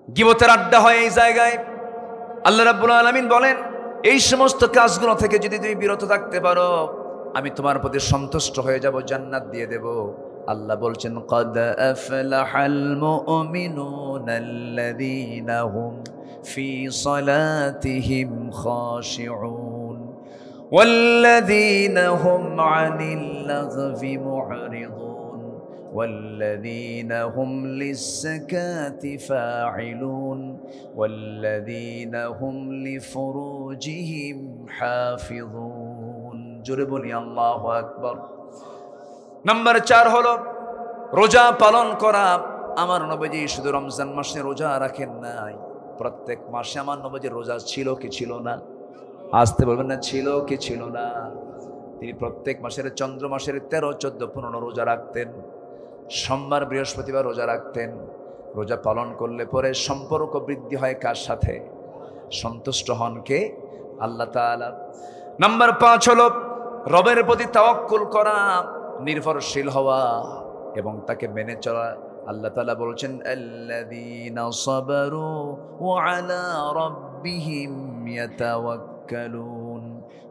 গীবতের আড্ডা হয় এই জায়গায়। আল্লাহ রাব্বুল আলামিন বলেন, এই সমস্ত কাজগুলো থেকে যদি তুমি বিরত থাকতে পারো, আমি তোমার প্রতি সন্তুষ্ট হয়ে যাব, জান্নাত দিয়ে দেব। আল্লাহ বলছেন, ক্বাদ আফলাহাল মুমিনুনাল্লাযীনা হুম ফি সালাতিহিম খাশিউন ওয়াল্লাযীনা হুম আনিল লাগবি মু'রিদুন والذين هم للزكاة فاعلون والذين هم لفروجهم حافظون। জোরে বলি আল্লাহু আকবার। নাম্বার 4 হলো রোজা পালন করা। আমার নবীজি শুধু রমজান মাসে রোজা রাখেন নাই, প্রত্যেক মাসে আমার নবীজির রোজা ছিল কি ছিল না? আসতে বলবেন না, ছিল কি ছিল না? তিনি প্রত্যেক মাসের চন্দ্র মাসের 13, 14, 15 রোজা রাখতেন। সোমবার বৃহস্পতিবার রোজা রাখতেন। রোজা পালন করলে পরে সম্পর্ক বৃদ্ধি হয় কার সাথে? সন্তুষ্ট হন কে? আল্লাহ তাআলা। নাম্বার 5 হলো রবের প্রতি তাওয়াক্কুল করা, নির্ভরশীল হওয়া এবং তাকে মেনে চলা। আল্লাহ তাআলা বলছেন আল্লাযীনা সাবারু ওয়া আলা রাব্বিহিম ইয়াতাওয়াক্কালুন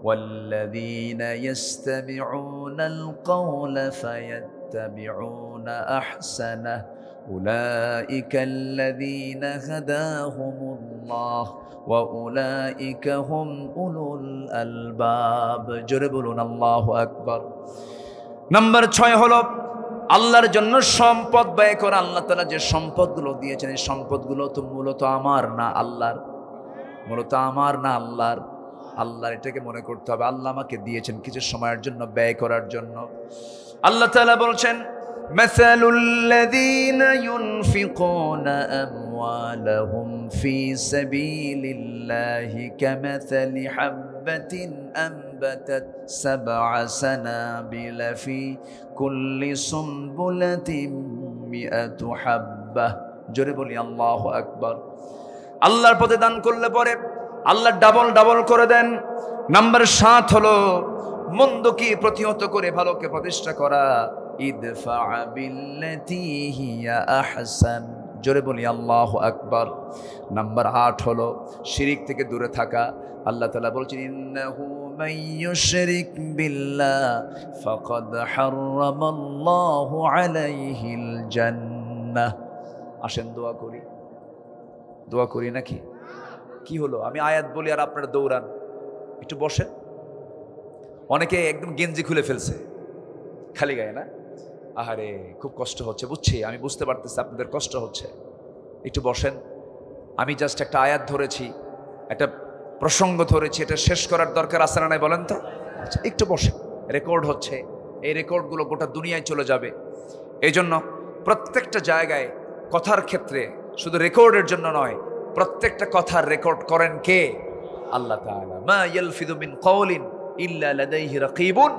ওয়াল্লাযীনা ইস্তামিউনাল কাওলা ফায়াত্তাবিউনা আহসানাহু উলাইকা আল্লাযীনা হাদাহুমুল্লাহ ওয়া উলাইকা হুম উলুল আলবাব। জোরে বলুন আল্লাহু আকবার। নাম্বার 6 হলো আল্লাহর জন্য সম্পদ ব্যয় করা। আল্লাহ তাআলা যে সম্পদগুলো দিয়েছেন এই সম্পদগুলো তো মূলত আমার না আল্লাহর, মূলত আমার না আল্লাহর। আল্লাহর এটাকে মনে করতে হবে আল্লাহ আমাকে দিয়েছেন কিছু সময়ের জন্য ব্যয় করার জন্য। আল্লাহ তাআলা বলছেন মাসালুল লাযীনা ইউনফিকুনা আমওয়ালাহুম ফি সাবিলিল্লাহি কামাসালি হাববাতিন আনবাতাত সাবআ সানাবিলা ফি কুল্লি সুনবুলাতিন মিআতু হাব্বাহ। জোরে বলি আল্লাহু আকবার। আল্লাহর পথে দান করলে পরে আল্লাহ ডাবল ডাবল করে দেন। নাম্বার 7 হলো মন্দকে প্রতিহত করে ভালোকে প্রতিষ্ঠা করা। ইদফা বিল্লাতি হিয়া আহসান। জোরে বলি আল্লাহু আকবার। নাম্বার 8 হলো শিরিক থেকে দূরে থাকা। আল্লাহ তাআলা বলছেন ইন্নাহু মান ইউশরিক বিল্লাহ ফাকাদ হারামাল্লাহু আলাইহিল জান্নাহ। আসেন দোয়া করি, দোয়া করি নাকি? কি হলো আমি আয়াত বলি আর আপনারা দৌড়ান? একটু বসেন। অনেকে একদম গেঞ্জি খুলে ফেলছে খালি গায়ে না? আহারে খুব কষ্ট হচ্ছে, বুঝছি, আমি বুঝতে পারতেছি আপনাদের কষ্ট হচ্ছে। একটু বসেন। আমি জাস্ট একটা আয়াত ধরেছি, একটা প্রসঙ্গ ধরেছি, এটা শেষ করার দরকার আছে না নাই বলেন তো? আচ্ছা একটু বসেন। রেকর্ড হচ্ছে, এই রেকর্ডগুলো গোটা দুনিয়ায় চলে যাবে। এই জন্য প্রত্যেকটা জায়গায় কথার ক্ষেত্রে শুধু রেকর্ডের জন্য নয়, প্রত্যেকটা কথার রেকর্ড করেন কে? আল্লাহ তাআলা। মা ইয়ালফিযু মিন কাওলিন ইল্লা লাদাইহি রাকীবুন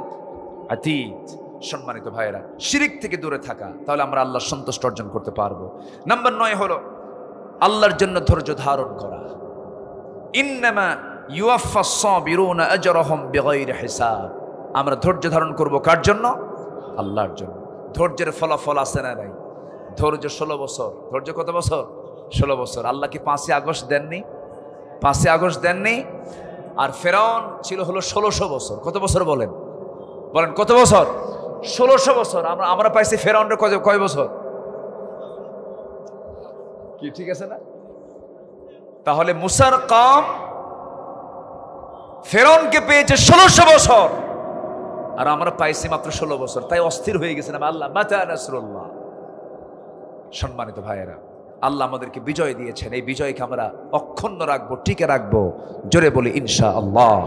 আতীদ। সম্মানিত ভাইয়েরা, শিরিক থেকে দূরে থাকা, তাহলে আমরা আল্লাহর সন্তুষ্টি অর্জন করতে পারবো। নাম্বার 9 হলো আল্লাহর জন্য ধৈর্য ধারণ করা। ইন্নামা ইউয়াফফাস সাবিরুনা আজরাহুম বিগাইরি হিসাব। আমরা ধৈর্য ধারণ করব কার জন্য? আল্লাহর জন্য। ধৈর্যের ফলাফল আছে না নাই? ধৈর্য 16 বছর। ধৈর্য কত বছর? 16 বছর। আল্লাহ কি 5ই আগস্ট দেননি? 5ই আগস্ট দেননি? আর ফেরাউন ছিল হলো 1600 বছর। কত বছর বলেন? বলেন কত বছর? 1600 বছর। আমরা পাইছি ফেরাউনের কয় বছর? কি ঠিক আছে না? তাহলে মুসার কওম ফেরাউনকে পেয়েছে 1600 বছর আর আমরা পাইছি মাত্র 16 বছর। তাই অস্থির হয়ে গেছিলাম আল্লাহ মাতা নাসরুল্লাহ। সম্মানিত ভাইয়েরা, আল্লাহ আমাদেরকে বিজয় দিয়েছেন, এই বিজয়কে আমরা অক্ষুণ্ণ রাখবো, টিকে রাখবো। জোরে বলি ইনশাআল্লাহ।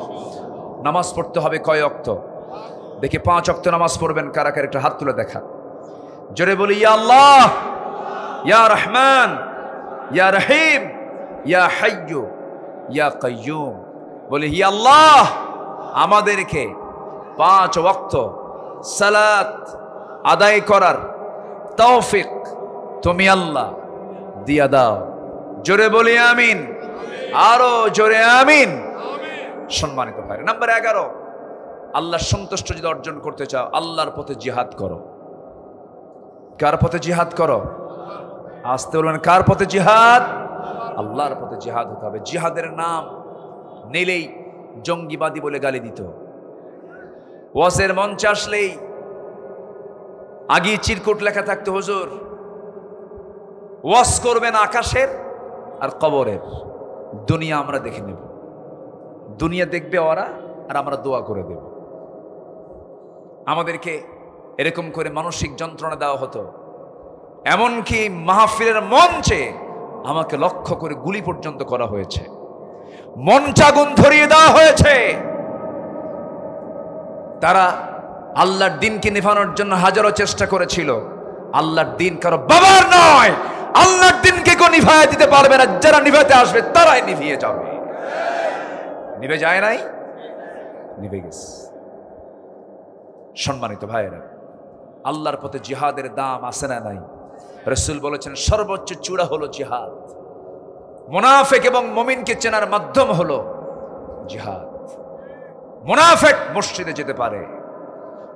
নামাজ পড়তে হবে কয় ওয়াক্ত? দেখি 5 ওয়াক্ত নামাজ পড়বেন কারা কারা, একটা হাত তুলে দেখা। জোরে বলি ইয়া আল্লাহ, ইয়া রহমান, ইয়া রহিম, ইয়া হাইয়্যু, ইয়া কাইয়্যুম। বলি ইয়া আল্লাহ, আমাদেরকে 5 ওয়াক্ত সালাত আদায় করার তৌফিক তুমি আল্লাহ দিয়া দাও। জোরে বলি আমিন, আরো জোরে আমিন। সম্মানিত ভাই, নাম্বার 11, আল্লাহর সন্তুষ্ট যদি অর্জন করতে চাও আল্লাহর পথে জিহাদ করো। কার পথে জিহাদ করো? আসতে বলবেন কার পথে জিহাদ? আল্লাহর পথে জিহাদ হতে হবে। জিহাদের নাম নিলেই জঙ্গিবাদী বলে গালি দিত। ওয়াজের মঞ্চে আসলেই আগে চিরকুট লেখা থাকতো হুজুর ওয়াজ করবেন আকাশের আর কবরের। দুনিয়া আমরা দেখে নেব, দুনিয়া দেখবে ওরা আর আমরা দোয়া করে দেব। আমাদেরকে এরকম করে মানসিক যন্ত্রণা দেওয়া হতো, এমনকি মাহফিলের মঞ্চে আমাকে লক্ষ্য করে গুলি পর্যন্ত করা হয়েছে, মঞ্চাগুন ধরিয়ে দেওয়া হয়েছে। তারা আল্লাহর দিনকে নিভানোর জন্য হাজারো চেষ্টা করেছিল। আল্লাহর দিন কারো বাবার নয়, আল্লাহর দিনকে কেউ নিভাইয়া দিতে পারবে না। যারা নিভাতে আসবে তারাই নিভিয়ে যাবে। নিভে যায় নাই, নিভে গেছে। সম্মানিত ভাইয়েরা, আল্লাহর পথে জিহাদের দাম আছে না নাই? রাসূল বলেছেন সর্বোচ্চ চূড়া হলো জিহাদ। মুনাফিক এবং মুমিনকে চেনার মাধ্যম হলো জিহাদ। মুনাফিক মসজিদে যেতে পারে,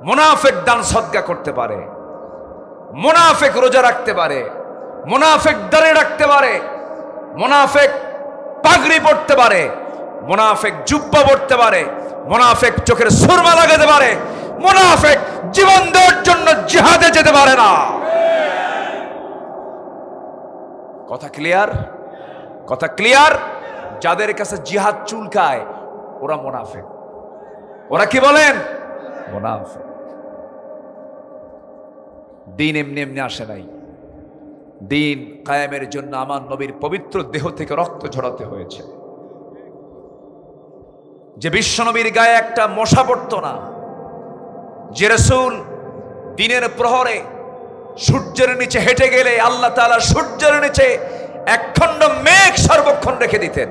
মুনাফিক দান সদকা করতে পারে, মুনাফিক রোজা রাখতে পারে, মুনাফিক দাড়ি রাখতে পারে, মুনাফিক পাগড়ি পরতে পারে, মুনাফিক জুব্বা পরতে পারে, মুনাফিক চোখের সুরমা লাগাতে পারে, মুনাফিক জীবন দেওয়ার জন্য জিহাদে যেতে পারে না। কথা ক্লিয়ার? কথা ক্লিয়ার? যাদের কাছে জিহাদ চুলকায় ওরা মুনাফিক। ওরা কি বলেন? মুনাফিক। দিন এমনি এমনি আসে নাই। দিন কায়েমের জন্য আমার নবীর পবিত্র দেহ থেকে রক্ত ঝরাতে হয়েছে। যে বিশ্ব নবীর গায়ে একটা মশা পড়তো না, যে রাসূল দিনের প্রহরে সূর্যের নিচে হেঁটে গেলে আল্লাহ তাআলা সূর্যের নিচে একখণ্ড মেঘ সর্বক্ষণ রেখে দিতেন,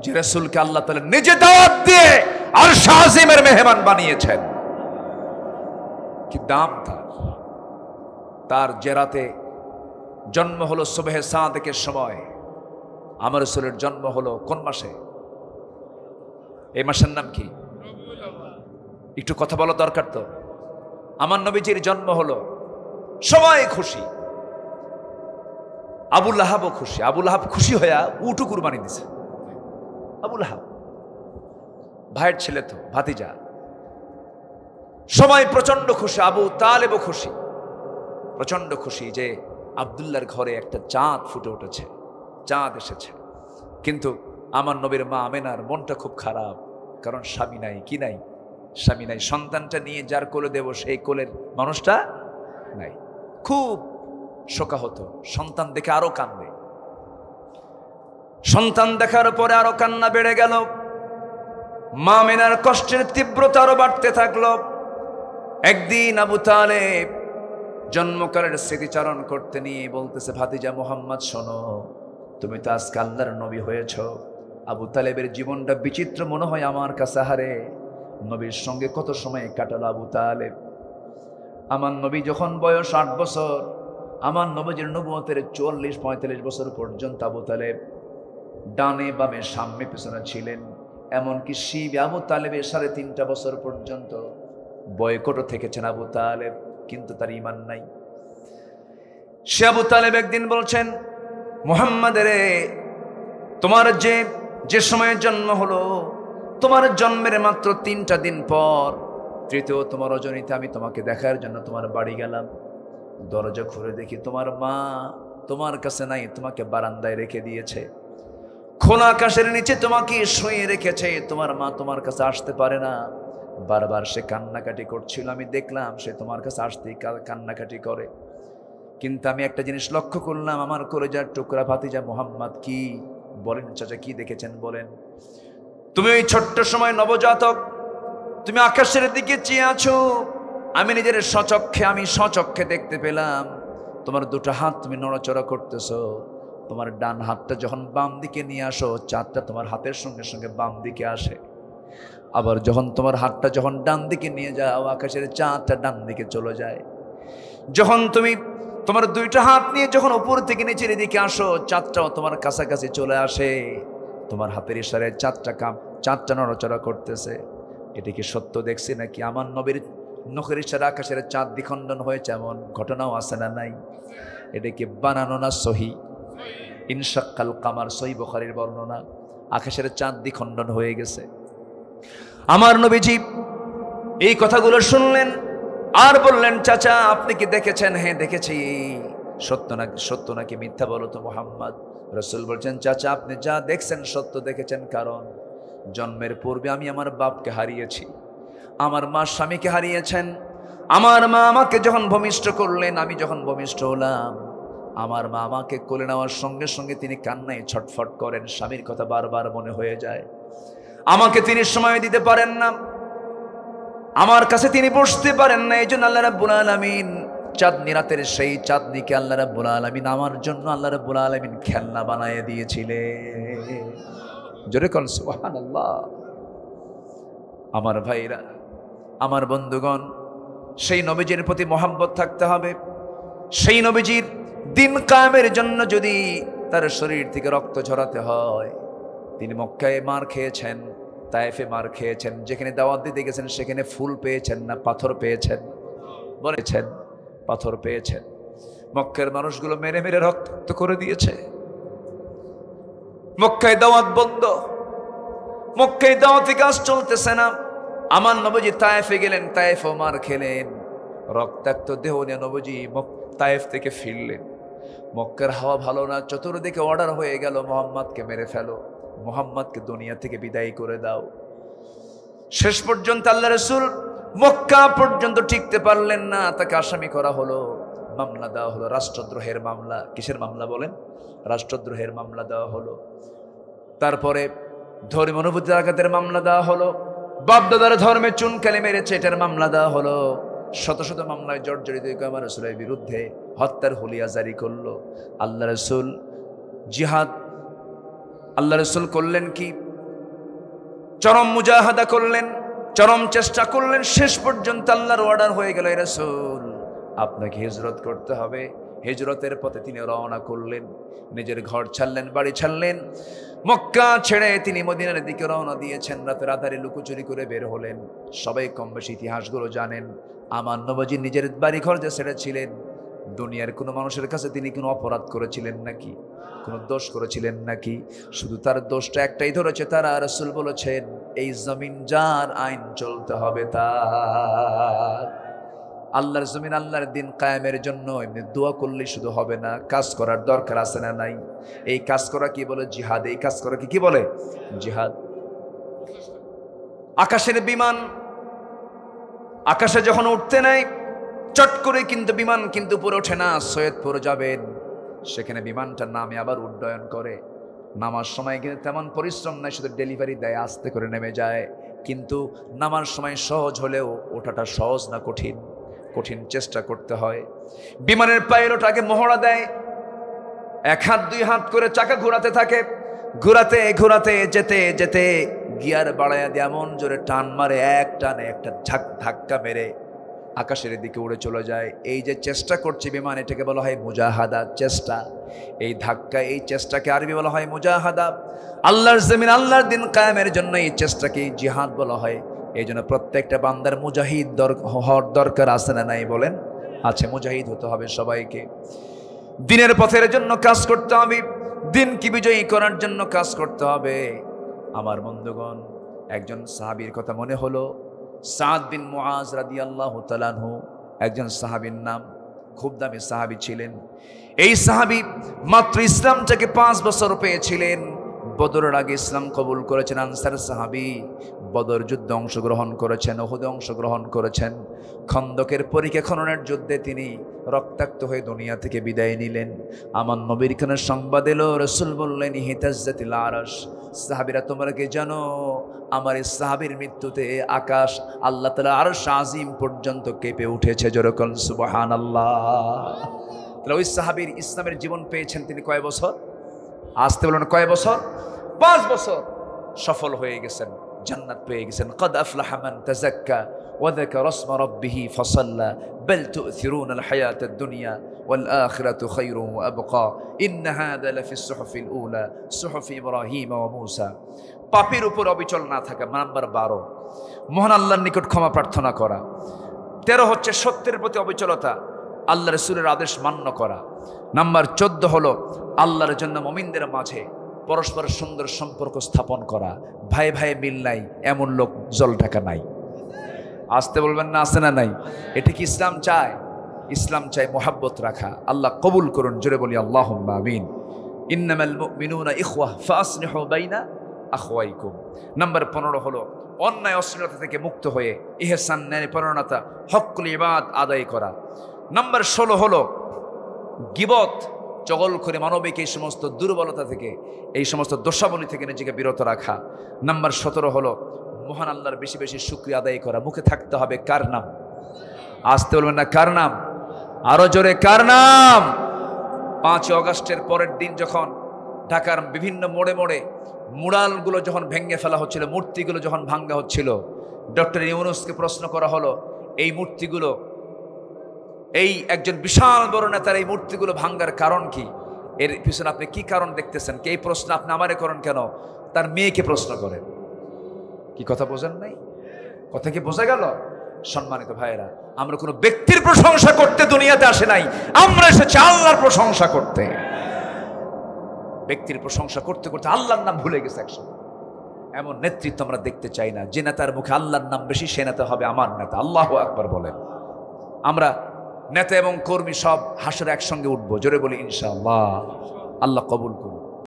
যে রাসূলকে আল্লাহ তাআলা নিজে দাওয়াত দিয়ে আরশ আজিমের মেহমান বানিয়েছেন। কি দাম তার যে রাতে জন্ম হলো সুবহে সাদেকের সময়, আমার রাসূলের জন্ম হলো কোন মাসে? এই মাসের নাম কি? একটু কথা বলা দরকার তো। আমার নবীজির জন্ম হলো, সবাই খুশি, আবু লাহাবও খুশি। আবু লাহাব খুশি হইয়া উটু কুরবানি দিছে। আবু লাহাব ভাইয়ের ছেলে তো, ভাতিজা, সবাই প্রচন্ড খুশি। আবু তালেবও খুশি, প্রচন্ড খুশি যে আব্দুল্লাহর ঘরে একটা চাঁদ ফুটে উঠেছে, চাঁদ এসেছে। কিন্তু আমার নবীর মা আমেনার মনটা খুব খারাপ, কারণ স্বামী নাই। কি নাই? স্বামী নাই। সন্তানটা নিয়ে যার কোলে দেব সেই কোলের মানুষটা নাই। খুব শোকাহত। সন্তান দেখে আরো কান্দে। সন্তান দেখার পরে আরো কান্না বেড়ে গেল। মা আমেনার কষ্টের তীব্রতা আরো বাড়তে থাকলো। একদিন আবু তালেব জন্মকালের স্মৃতিচারণ করতে নিয়ে বলতেছে, ভাতিজা মুহাম্মদ শোনো, তুমি তো আজকে আল্লাহর নবী হয়েছ। আবু তালেবের জীবনটা বিচিত্র মনে হয় আমার কাছে। হারে, নবীর সঙ্গে কত সময় কাটালো আবু তালেব। আমার নবী যখন বয়স 8 বছর, আমার নবীর নবুয়তের 40-45 বছর পর্যন্ত আবু তালেব ডানে বামে সামনে পিছনে ছিলেন। এমনকি শিব আবু তালেবের 3.5 বছর পর্যন্ত বয়কট থেকেছেন আবু তালেব, কিন্তু তার ঈমান নাই। সে আবু তালেব একদিন বলছেন, মুহাম্মদ রে, তোমার যে সময়ে জন্ম হলো, তোমার জন্মের মাত্র 3টা দিন পর তৃতীয় তোমার রজনীতে আমি তোমাকে দেখার জন্য তোমার বাড়ি গেলাম। দরজা খুলে দেখি তোমার মা তোমার কাছে নাই, তোমাকে বারান্দায় রেখে দিয়েছে। খোলা আকাশের নিচে তোমাকে শুয়ে রেখেছে। তোমার মা তোমার কাছে আসতে পারে না, বারবার সে কান্নাকাটি করছিল। আমি দেখলাম সে তোমার কাছে আসতেই কান্নাকাটি করে। কিন্তু আমি একটা জিনিস লক্ষ্য করলাম, আমার কলেজার টুকরা ভাতিজা মুহাম্মদ। কি বলেন চাচা, কি দেখেছেন বলেন? তুমি ওই ছোট্ট সময় নবজাতক, তুমি আকাশের দিকে চেয়ে আছো। আমি নিজের স্বচক্ষে দেখতে পেলাম তোমার 2টা হাত তুমি নড়াচড়া করতেছো। তোমার ডান হাতটা যখন বাম দিকে নিয়ে আসো, চাঁদটা তোমার হাতের সঙ্গে সঙ্গে বাম দিকে আসে। আবার যখন তোমার হাতটা যখন ডান দিকে নিয়ে যাও, আকাশের চাঁদটা ডান দিকে চলে যায়। যখন তুমি তোমার 2টা হাত নিয়ে যখন উপর থেকে নিচের দিকে আসো, চাঁদটাও তোমার কাছাকাছি চলে আসে। তোমার হাতের ইশারায় চাঁদটা নড়াচড়া করতেছে। এটা কি সত্য দেখছি নাকি? আমার নবীর নখের ইশারা আকাশের চাঁদ দ্বিখণ্ডন হয়েছে, এমন ঘটনাও আছে না নাই? এটা কি বানানো না সহি? ইনশাক্কাল কামার, সহি বুখারীর বর্ণনা। আকাশের চাঁদ দ্বিখণ্ডন হয়ে গেছে। আমার নবীজি এই কথাগুলো শুনলেন আর বললেন, চাচা আপনি কি দেখেছেন? হ্যাঁ দেখেছি। সত্য নাকি মিথ্যা বলো তো মুহাম্মদ। রাসূল বলছেন, চাচা আপনি যা দেখছেন সত্য দেখেছেন, কারণ জন্মের পূর্বে আমি আমার বাপকে হারিয়েছি, আমার মা স্বামীকে হারিয়েছেন। আমার মা আমাকে যখন ভূমিষ্ঠ করলেন, আমি যখন ভূমিষ্ঠ হলাম, আমার মা আমাকে কোলে নেওয়ার সঙ্গে সঙ্গে তিনি কান্নায় ছটফট করেন। স্বামীর কথা বারবার মনে হয়ে যায়। আমাকে তিনি সময় দিতে পারেন না, আমার কাছে তিনি বসতে পারেন না। এই জন্য আল্লাহ রাব্বুল আলামিন চাঁদনি রাতের সেই চাঁদনিকে আল্লাহ রাব্বুল আলামিন আমার জন্য আল্লাহ রাব্বুল আলামিন খেলনা বানিয়ে দিয়েছিলেন। জোরে কোন সুবহানাল্লাহ। আমার ভাইরা, আমার বন্ধুগণ, সেই নবীজির প্রতি মহব্বত থাকতে হবে। সেই নবীজির দিন কায়েমের জন্য যদি তার শরীর থেকে রক্ত ঝরাতে হয়, তিনি মক্কায় মার খেয়েছেন, তায়েফে মার খেয়েছেন, যেখানে দাওয়াত দিতে গেছেন সেখানে ফুল পেয়েছেন না পাথর পেয়েছেন? বলেছেন পাথর পেয়েছেন। মক্কার মানুষগুলো মেরে মেরে রক্তাক্ত করে দিয়েছে। মক্কায় দাওয়াত বন্ধ, মক্কায় দাওয়াতি কাজ চলতেছে না। আমার নবীজি তায়েফে গেলেন, তায়েফে মার খেলেন, রক্তাক্ত দেহ নিয়ে নবীজি তায়েফ থেকে ফিরলেন। মক্কার হাওয়া ভালো না, চতুর্দিকে অর্ডার হয়ে গেল মুহাম্মদকে মেরে ফেলো, মুহাম্মদকে দুনিয়া থেকে বিদায় করে দাও। শেষ পর্যন্ত আল্লাহ রাসূল মক্কা পর্যন্ত টিকতে পারলেন না, তাকে আসামি করা হলো, মামলা দেওয়া হলো, রাষ্ট্রদ্রোহের মামলা। কিসের মামলা বলেন? রাষ্ট্রদ্রোহের মামলা দেওয়া হলো। তারপরে ধর্মীয় অনুভূতির আঘাতের মামলা দেওয়া হলো, বাপদাদার ধর্মে চুনকালি মেরেছে এটার মামলা দেওয়া হলো। শত শত মামলায় জর্জরিত আমার রাসূলের বিরুদ্ধে হত্যার হুলিয়া জারি করলো। আল্লাহ রাসূল জিহাদ, আল্লাহ রাসূল করলেন কি? চরম মুজাহাদা করলেন, চরম চেষ্টা করলেন। শেষ পর্যন্ত আল্লাহর অর্ডার হয়ে গেল, এ রাসূল আপনাকে হিজরত করতে হবে। হিজরতের পথে তিনি রওনা করলেন, নিজের ঘর ছাড়লেন, বাড়ি ছাড়লেন, মক্কা ছেড়ে তিনি মদিনার দিকে রওনা দিয়েছেন। রাতের আধারে লুকোচুরি করে বের হলেন। সবাই কম বেশি ইতিহাসগুলো জানেন। আমার নবীজি নিজের বাড়ি ঘর যে ছেড়েছিলেন, দুনিয়ার কোনো মানুষের কাছে তিনি কোনো অপরাধ করেছিলেন নাকি? কোনো দোষ করেছিলেন নাকি? শুধু তার দোষটা একটাই ধরেছে, তারা রাসূল বলেছেন এই জমিন যার, আইন চলতে হবে তার। আল্লাহর জমিন, আল্লাহর দিন কায়েমের জন্য এমনি দোয়া করলেই শুধু হবে না, কাজ করার দরকার আছে না নাই? এই কাজ করা কি বলে? জিহাদ। এই কাজ করা কি বলে? জিহাদ। আকাশের বিমান আকাশে যখন উঠতে নেয়, চট করে কিন্তু বিমান কিন্তু উপরে ওঠে না। সৈয়দপুর যাবেন, সেখানে বিমানটার নামে আবার উড্ডয়ন করে। নামার সময় কিন্তু তেমন পরিশ্রম নাই, শুধু ডেলিভারি দেয়, আস্তে করে নেমে যায়। কিন্তু নামার সময় সহজ হলেও ওঠাটা সহজ না, কঠিন, কঠিন চেষ্টা করতে হয়। বিমানের পাইলট আগে মহড়া দেয়, এক হাত দুই হাত করে চাকা ঘোরাতে থাকে, ঘোরাতে ঘোরাতে যেতে যেতে গিয়ার বাড়াইয়া দিয়ে এমন জোরে টান মারে, এক টানে একটা ধাক্কা মেরে আকাশের দিকে উড়ে চলে যায়। এই যে চেষ্টা করছে বিমান, এটাকে বলা হয় মুজাহাদা, চেষ্টা। এই ধাক্কা, এই চেষ্টাকে আরবি বলা হয় মুজাহাদা। আল্লাহর জমিন, আল্লাহর দিন কায়েমের জন্য এই চেষ্টাকে জিহাদ বলা হয়। এই জন্য প্রত্যেকটা বান্দার মুজাহিদ হওয়ার দরকার আছে না নাই? বলেন আছে। মুজাহিদ হতে হবে সবাইকে। দিনের পথের জন্য কাজ করতে হবে, দিনকে বিজয়ী করার জন্য কাজ করতে হবে। আমার বন্ধুগণ, একজন সাহাবীর কথা মনে হলো, সাদ বিন মুআজ রাদিয়াল্লাহু তাআলা আনহু, একজন সাহাবীর নাম, খুব দামি সাহাবী ছিলেন। এই সাহাবী মাত্র ইসলামটাকে 5 বছর পেয়েছিলেন। বদরের আগে ইসলাম কবুল করেছেন, আনসার সাহাবী। বদর যুদ্ধে অংশগ্রহণ করেছেন, উহুদে অংশগ্রহণ করেছেন। খন্দকের পরীক্ষা খননের যুদ্ধে তিনি রক্তাক্ত হয়ে দুনিয়া থেকে বিদায় নিলেন। আমার নবীর খানের সংবাদ এলো, রাসূল বললেন ইহতাজ্জাতিল আরশ, সাহাবীরা তোমরা কি জানো আমার এই সাহাবীর মৃত্যুতে আকাশ, আল্লাহ তাআলা আরশ আজিম পর্যন্ত কেঁপে উঠেছে। যেরকম সুবহানাল্লাহ। তাহলে ওই সাহাবীর ইসলামের জীবন পেয়েছেন তিনি কয় বছর? আসতে বলেন কয় বছর? 5 বছর। সফল হয়ে গেছেন, জান্নাত পেয়ে গেছেন। قد أفلح من تزكى وذكر اسم ربه فصلى بل تؤثرون الحياة الدنيا والآخرة خير وأبقى إن هذا لفي الصحف الأولى صحف إبراهيم وموسى। পাপের উপর অবিচল না থাকা, নাম্বার 12 মহান আল্লাহর নিকট ক্ষমা প্রার্থনা করা। 13 হচ্ছে সত্যের প্রতি অবিচলতা, আল্লাহ রাসূলের আদেশ মান্য করা। নাম্বার 14 হলো আল্লাহর জন্য মুমিনদের মাঝে পরস্পর সুন্দর সম্পর্ক স্থাপন করা। ভাই ভাই মিল নাই এমন লোক জল ঢাকা নাই। আসতে বলবেন না, আছে না নাই? এটা কি ইসলাম চায়? ইসলাম চায় মোহাব্বত রাখা। আল্লাহ কবুল করুন, জোরে বলি আল্লাহুম্মা আমিন। ইন্নামাল মুমিনুনা ইখওয়াহ ফাসলিহু বাইনা আখওয়াইকুম। নাম্বার 15 হলো অন্যায় অশ্লীলতা থেকে মুক্ত হয়ে ইহসান, ন্যায়পরায়ণতা, হক্কুল ইবাদ আদায় করা। নাম্বার 16 হলো গীবত, চগলখড়ি, মানবিক এই সমস্ত দুর্বলতা থেকে, এই সমস্ত দোষাবলী থেকে নিজেকে বিরত রাখা। নাম্বার 17 হলো মহান আল্লাহর বেশি বেশি শুকরিয়া আদায় করা। মুখে থাকতে হবে কার নাম? আসতে বলবেন না, কার নাম? আরো জোরে, কার নাম? 5 আগস্টের পরের দিন যখন ঢাকার বিভিন্ন মোড়ে মোড়ে মুরালগুলো যখন ভেঙে ফেলা হচ্ছিল, মূর্তিগুলো যখন ভাঙ্গা হচ্ছিল, ডক্টর ইউনূসকে প্রশ্ন করা হলো এই মূর্তিগুলো এই একজন বিশাল বড় নেতার এই মূর্তিগুলো ভাঙ্গার কারণ কি? এর পিছনে আপনি কি কারণ দেখতেছেন? এই প্রশ্ন আপনি আমারে করেন কেন? তার মেয়েকে প্রশ্ন করেন। কি কথা বোঝেন নাই? কথা কি বোঝা গেল? সম্মানিত ভাইয়েরা, আমরা কোনো ব্যক্তির প্রশংসা করতে দুনিয়াতে আসে নাই, আমরা এসেছি আল্লাহর প্রশংসা করতে। ব্যক্তির প্রশংসা করতে করতে আল্লাহর নাম ভুলে গেছে একসময়। এমন নেতৃত্ব আমরা দেখতে চাই না। যে নেতার মুখে আল্লাহর নাম বেশি, সে নেতা হবে আমার নেতা। আল্লাহু আকবার বলেন। আমরা নেতা এবং কর্মী সব হাসরে একসঙ্গে উঠবো। জোরে বলি ইনশাআল্লাহ। আল্লাহ কবুল করুন।